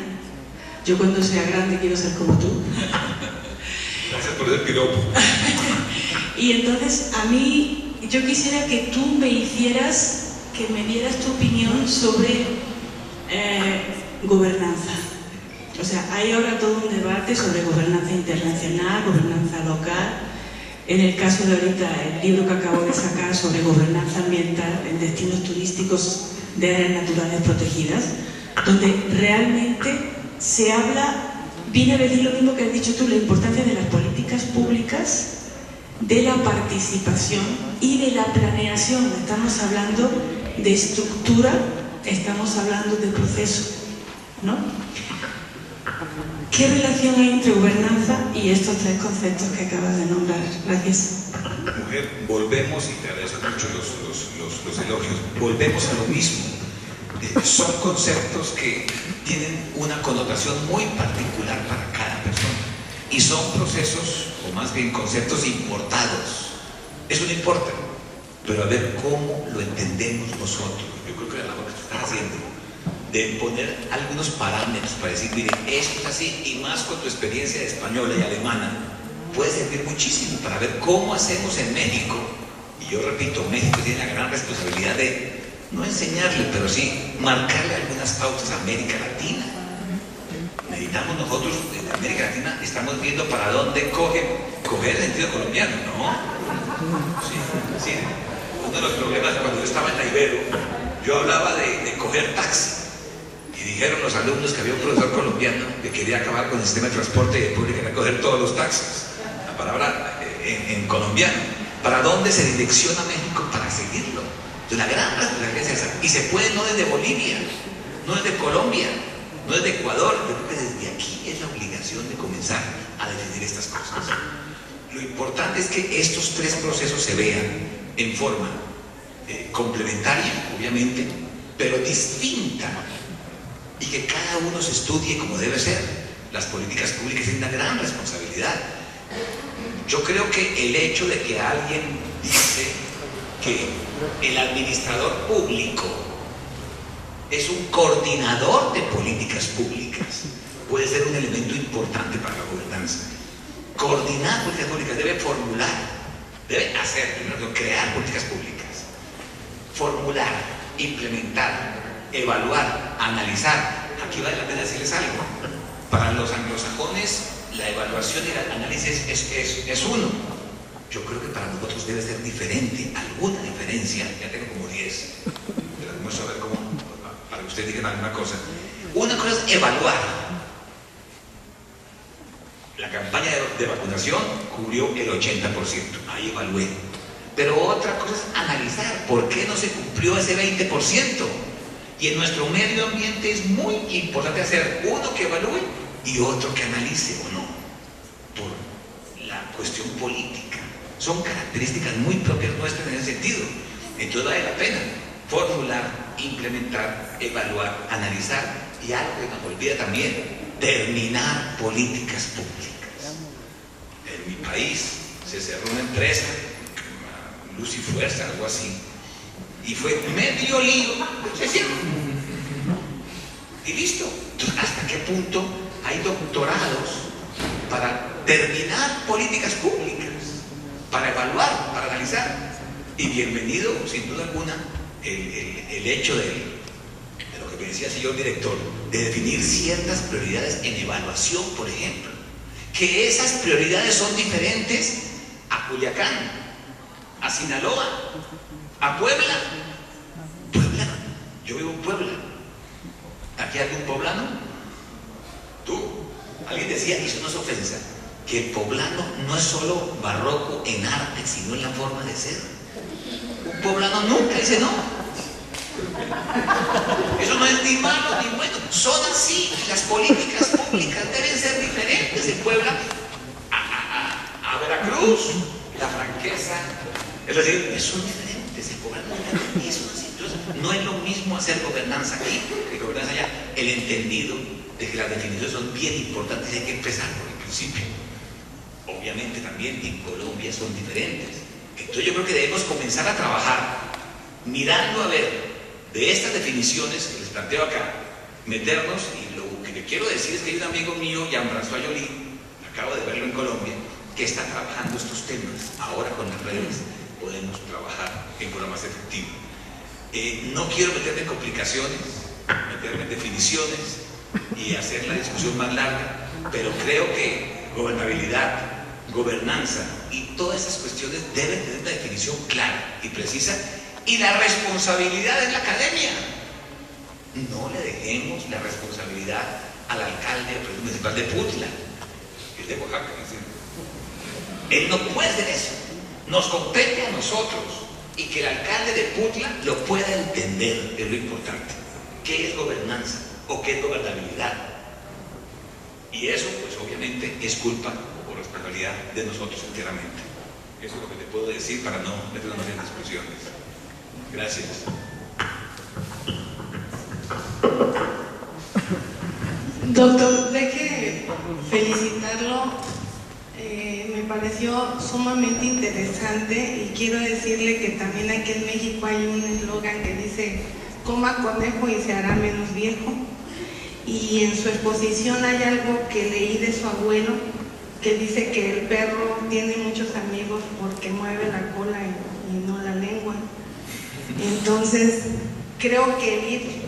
Speaker 4: Yo cuando sea grande quiero ser como tú.
Speaker 3: Gracias por el piropo.
Speaker 4: Y entonces a mí, yo quisiera que tú me dieras tu opinión sobre gobernanza. O sea, hay ahora todo un debate sobre gobernanza internacional, gobernanza local. En el caso de ahorita, el libro que acabo de sacar sobre gobernanza ambiental en destinos turísticos de áreas naturales protegidas, donde realmente se habla, viene a decir lo mismo que has dicho tú, la importancia de las políticas públicas, de la participación y de la planeación. Estamos hablando de estructura, estamos hablando de proceso, ¿no? ¿Qué relación hay entre gobernanza y estos tres conceptos que acabas de nombrar? Gracias.
Speaker 3: Mujer, volvemos, y te agradezco mucho los elogios, volvemos a lo mismo. Son conceptos que tienen una connotación muy particular para cada persona y son procesos, o más bien conceptos importados. Eso no importa, pero a ver cómo lo entendemos nosotros. Yo creo que la labor que tú estás haciendo de poner algunos parámetros para decir, mire, esto es así, y más con tu experiencia de española y alemana, puede servir muchísimo para ver cómo hacemos en México. Y yo repito, México tiene la gran responsabilidad de no enseñarle, pero sí marcarle algunas pautas a América Latina. Necesitamos nosotros, en América Latina, estamos viendo para dónde coger el sentido colombiano, ¿no? Sí. Uno de los problemas cuando yo estaba en la Ibero, yo hablaba de coger taxi. Y dijeron los alumnos que había un profesor colombiano que quería acabar con el sistema de transporte público, quería coger todos los taxis. La palabra en colombiano. ¿Para dónde se direcciona México para seguirlo? Entonces, la gran responsabilidad es esa. Y se puede no desde Bolivia, no desde Colombia, no desde Ecuador. Yo creo que desde aquí es la obligación de comenzar a definir estas cosas. Lo importante es que estos tres procesos se vean en forma complementaria, obviamente, pero distinta. Y que cada uno se estudie como debe ser. Las políticas públicas tienen una gran responsabilidad. Yo creo que el hecho de que alguien dice que el administrador público es un coordinador de políticas públicas puede ser un elemento importante para la gobernanza. Coordinar políticas públicas debe formular, debe hacer, primero, crear políticas públicas, formular, implementar, evaluar, analizar. Aquí vale la pena decirles algo. Para los anglosajones, la evaluación y el análisis es uno. Yo creo que para nosotros debe ser diferente, alguna diferencia. Ya tengo como 10. Pero vamos a ver cómo, para que ustedes digan alguna cosa. Una cosa es evaluar. La campaña de vacunación cubrió el 80%. Ahí evalué. Pero otra cosa es analizar. ¿Por qué no se cumplió ese 20%? Y en nuestro medio ambiente es muy importante hacer uno que evalúe y otro que analice o no, por la cuestión política. Son características muy propias nuestras en ese sentido. Entonces vale la pena formular, implementar, evaluar, analizar y algo que nos olvida también, terminar políticas públicas. En mi país se cerró una empresa, Luz y Fuerza, algo así, y fue medio lío, se cierra. Y listo. Entonces, ¿hasta qué punto hay doctorados para terminar políticas públicas, para evaluar, para analizar? Y bienvenido, sin duda alguna, el hecho de lo que me decía el señor director, de definir ciertas prioridades en evaluación, por ejemplo, que esas prioridades son diferentes a Culiacán, a Sinaloa, a Puebla. Puebla, yo vivo en Puebla. ¿Aquí hay algún poblano? ¿Tú? Alguien decía, y eso no es ofensa, que el poblano no es solo barroco en arte, sino en la forma de ser. Un poblano nunca dice no. Eso no es ni malo ni bueno, son así. Las políticas públicas deben ser diferentes en Puebla a Veracruz. La franqueza, es decir, son diferentes. El poblano es así. Entonces, no es lo mismo hacer gobernanza aquí que gobernanza allá. El entendido de que las definiciones son bien importantes y hay que empezar por el principio. Obviamente también en Colombia son diferentes. Entonces yo creo que debemos comenzar a trabajar mirando a ver de estas definiciones que les planteo acá, meternos, y lo que le quiero decir es que hay un amigo mío, Jean-François Joly, acabo de verlo en Colombia, que está trabajando estos temas. Ahora con las redes podemos trabajar en forma más efectiva. No quiero meterme en complicaciones, meterme en definiciones y hacer la discusión más larga, pero creo que gobernabilidad, gobernanza y todas esas cuestiones deben tener una definición clara y precisa, y la responsabilidad es la academia. No le dejemos la responsabilidad al alcalde municipal de Putla, que es de Oaxaca. Él no puede hacer eso, nos compete a nosotros, y que el alcalde de Putla lo pueda entender, es lo importante. ¿Qué es gobernanza o qué es gobernabilidad? Y eso, pues obviamente, es culpa o responsabilidad de nosotros enteramente. Eso es lo que te puedo decir para no meternos en discusiones. Gracias.
Speaker 5: Doctor, deje felicitarlo. Me pareció sumamente interesante y quiero decirle que también aquí en México hay un eslogan que dice: coma conejo y se hará menos viejo. Y en su exposición hay algo que leí de su abuelo, que dice que el perro tiene muchos amigos porque mueve la cola y no la lengua. Entonces, creo que ir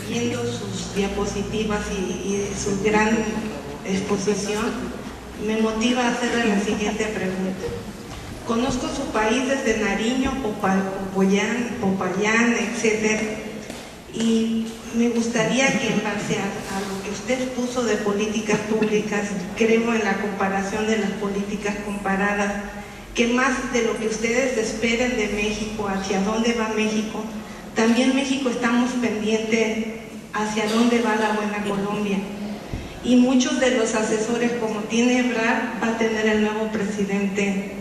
Speaker 5: viendo sus diapositivas y su gran exposición me motiva a hacerle la siguiente pregunta. Conozco su país desde Nariño, Popayán, etc. Y me gustaría que en base a lo que usted puso de políticas públicas, creo en la comparación de las políticas comparadas, que más de lo que ustedes esperen de México, hacia dónde va México, también México estamos pendientes hacia dónde va la buena Colombia. Y muchos de los asesores, como tiene Ebrard, va a tener el nuevo presidente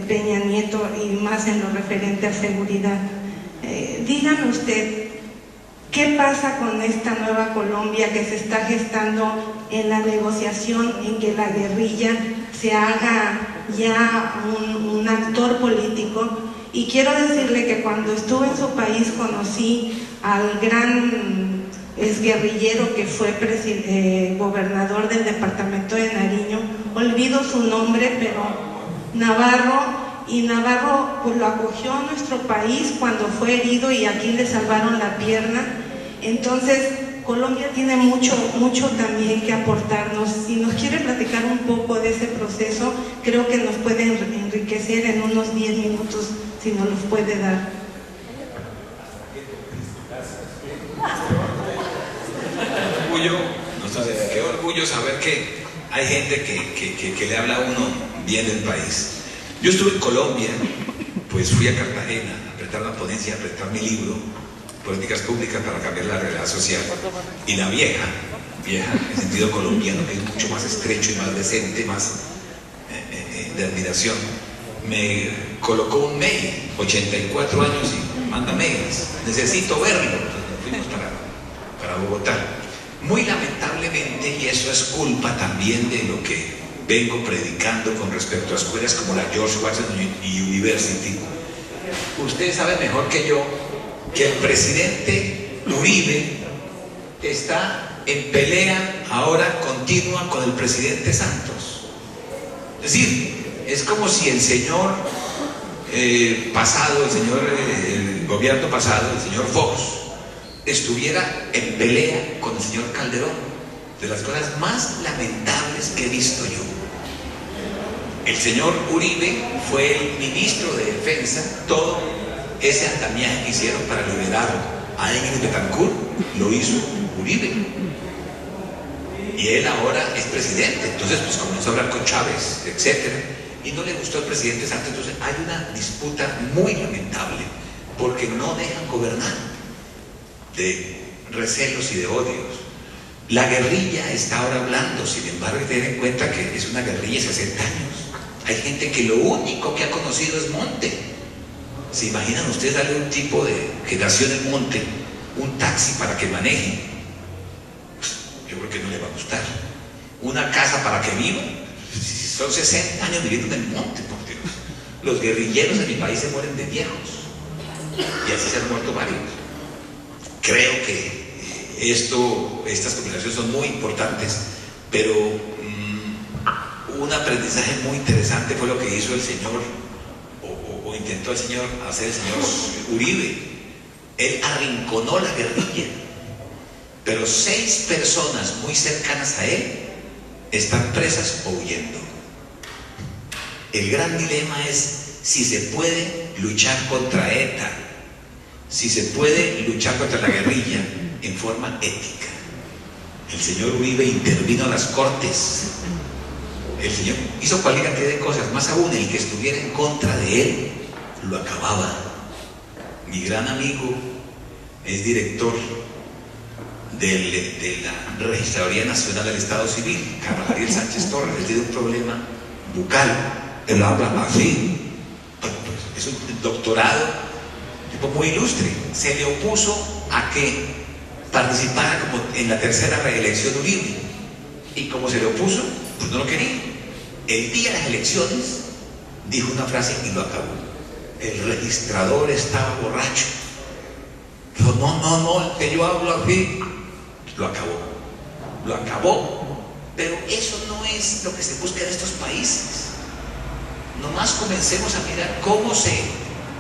Speaker 5: Peña Nieto, y más en lo referente a seguridad. Dígame usted, ¿qué pasa con esta nueva Colombia que se está gestando en la negociación, en que la guerrilla se haga ya un actor político? Y quiero decirle que cuando estuve en su país conocí al gran exguerrillero que fue gobernador del departamento de Nariño, olvido su nombre, pero Navarro, y Navarro pues lo acogió a nuestro país cuando fue herido y aquí le salvaron la pierna. Entonces Colombia tiene mucho también que aportarnos. Si nos quiere platicar un poco de ese proceso, creo que nos puede enriquecer en unos 10 minutos, si nos los puede dar.
Speaker 3: No sabes, qué orgullo saber que hay gente que le habla a uno bien del país. Yo estuve en Colombia, pues fui a Cartagena a presentar una ponencia, a presentar mi libro, Políticas Públicas para Cambiar la Realidad Social. Y la vieja en sentido colombiano, que es mucho más estrecho y más decente, más de admiración, me colocó un mail, 84 años, y manda mails, necesito verlo. Entonces fuimos para Bogotá. Muy lamentablemente, y eso es culpa también de lo que vengo predicando con respecto a escuelas como la George Washington University, usted sabe mejor que yo que el presidente Uribe está en pelea ahora continua con el presidente Santos. Es decir, es como si el señor pasado, el gobierno pasado, el señor Fox, estuviera en pelea con el señor Calderón. De las cosas más lamentables que he visto yo. El señor Uribe fue el ministro de Defensa. Todo ese andamiaje que hicieron para liberar a Ingrid Betancourt lo hizo Uribe. Y él ahora es presidente. Entonces pues comenzó a hablar con Chávez, etcétera, y no le gustó al presidente Santos. Entonces hay una disputa muy lamentable porque no dejan gobernar, de recelos y de odios. La guerrilla está ahora hablando, sin embargo hay que tener en cuenta que es una guerrilla de 60 años. Hay gente que lo único que ha conocido es monte. ¿Se imaginan ustedes darle a un tipo que nació en el monte un taxi para que maneje? Pues, yo creo que no le va a gustar. Una casa para que viva. Son 60 años viviendo en el monte, por Dios. Los guerrilleros en mi país se mueren de viejos. Y así se han muerto varios. Creo que estas conversaciones son muy importantes, pero un aprendizaje muy interesante fue lo que hizo el señor, o intentó el señor hacer el señor Uribe. Él arrinconó la guerrilla, pero 6 personas muy cercanas a él están presas o huyendo. El gran dilema es si se puede luchar contra ETA, si se puede luchar contra la guerrilla en forma ética. El señor Uribe intervino a las cortes. El señor hizo cualquier cantidad de cosas, más aún el que estuviera en contra de él lo acababa. Mi gran amigo es director de la Registraduría Nacional del Estado Civil, Carlos Ariel Sánchez Torres. Él tiene un problema bucal, él habla así, es un doctorado, tipo muy ilustre. Se le opuso a que participara como en la tercera reelección Uribe, y como se le opuso, pues no lo quería. El día de las elecciones dijo una frase y lo acabó. El registrador estaba borracho. Dijo, no, que yo hablo así. Lo acabó. Pero eso no es lo que se busca en estos países. Nomás comencemos a mirar cómo se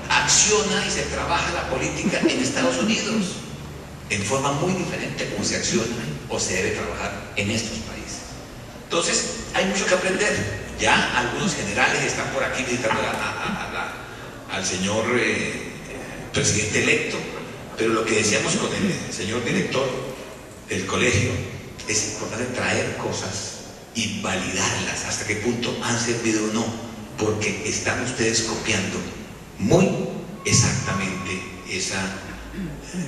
Speaker 3: acciona y se trabaja la política en Estados Unidos, en forma muy diferente como se acciona o se debe trabajar en estos países. Entonces, hay mucho que aprender. Ya algunos generales están por aquí visitando al señor presidente electo, pero lo que decíamos con el señor director del colegio, es importante traer cosas y validarlas hasta qué punto han servido o no, porque están ustedes copiando muy exactamente esa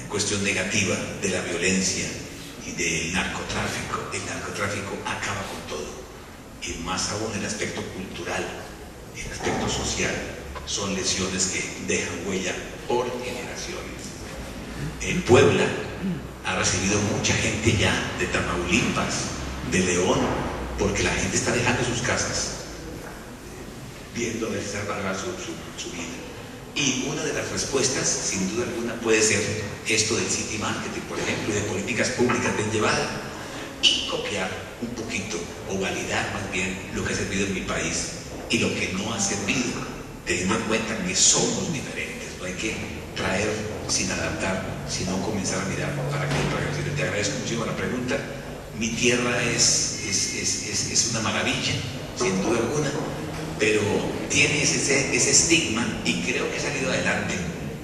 Speaker 3: cuestión negativa de la violencia y del narcotráfico. El narcotráfico acaba con todo, y más aún el aspecto cultural, el aspecto social, son lesiones que dejan huella por generaciones. En Puebla ha recibido mucha gente ya de Tamaulipas, de León, porque la gente está dejando sus casas viendo necesidad para su vida. Y una de las respuestas, sin duda alguna, puede ser esto del city marketing, por ejemplo, y de políticas públicas bien llevadas, y copiar un poquito, o validar más bien, lo que ha servido en mi país y lo que no ha servido, teniendo en cuenta que somos diferentes. No hay que traer sin adaptar, sino comenzar a mirar para que te agradezco muchísimo la pregunta. Mi tierra es una maravilla, sin duda alguna, pero tiene ese estigma, y creo que ha salido adelante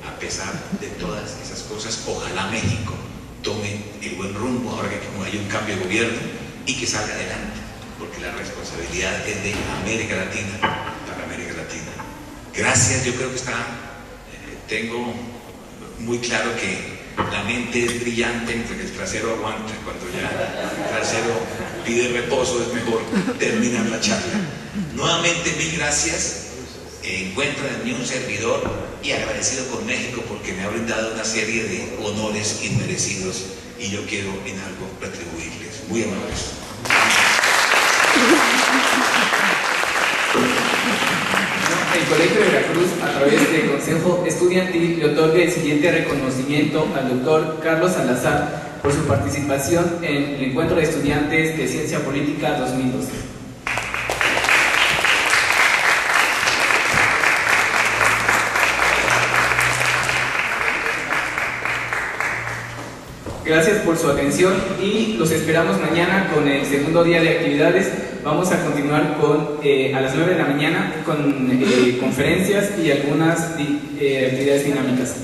Speaker 3: a pesar de todas esas cosas. Ojalá México tome el buen rumbo ahora que como hay un cambio de gobierno, y que salga adelante, porque la responsabilidad es de América Latina, para América Latina. Gracias. Yo creo que tengo muy claro que la mente es brillante, porque el trasero aguanta. Cuando ya el trasero pide reposo, es mejor terminar la charla. Nuevamente, mil gracias. Encuentro en mí un servidor y agradecido con México, porque me ha brindado una serie de honores inmerecidos, y yo quiero en algo retribuirles. Muy amables.
Speaker 1: No, el Colegio de Veracruz, a través del Consejo Estudiantil, le otorgue el siguiente reconocimiento al doctor Carlos Salazar por su participación en el Encuentro de Estudiantes de Ciencia Política 2012. Gracias por su atención y los esperamos mañana con el segundo día de actividades. Vamos a continuar a las 9 de la mañana con conferencias y algunas actividades dinámicas.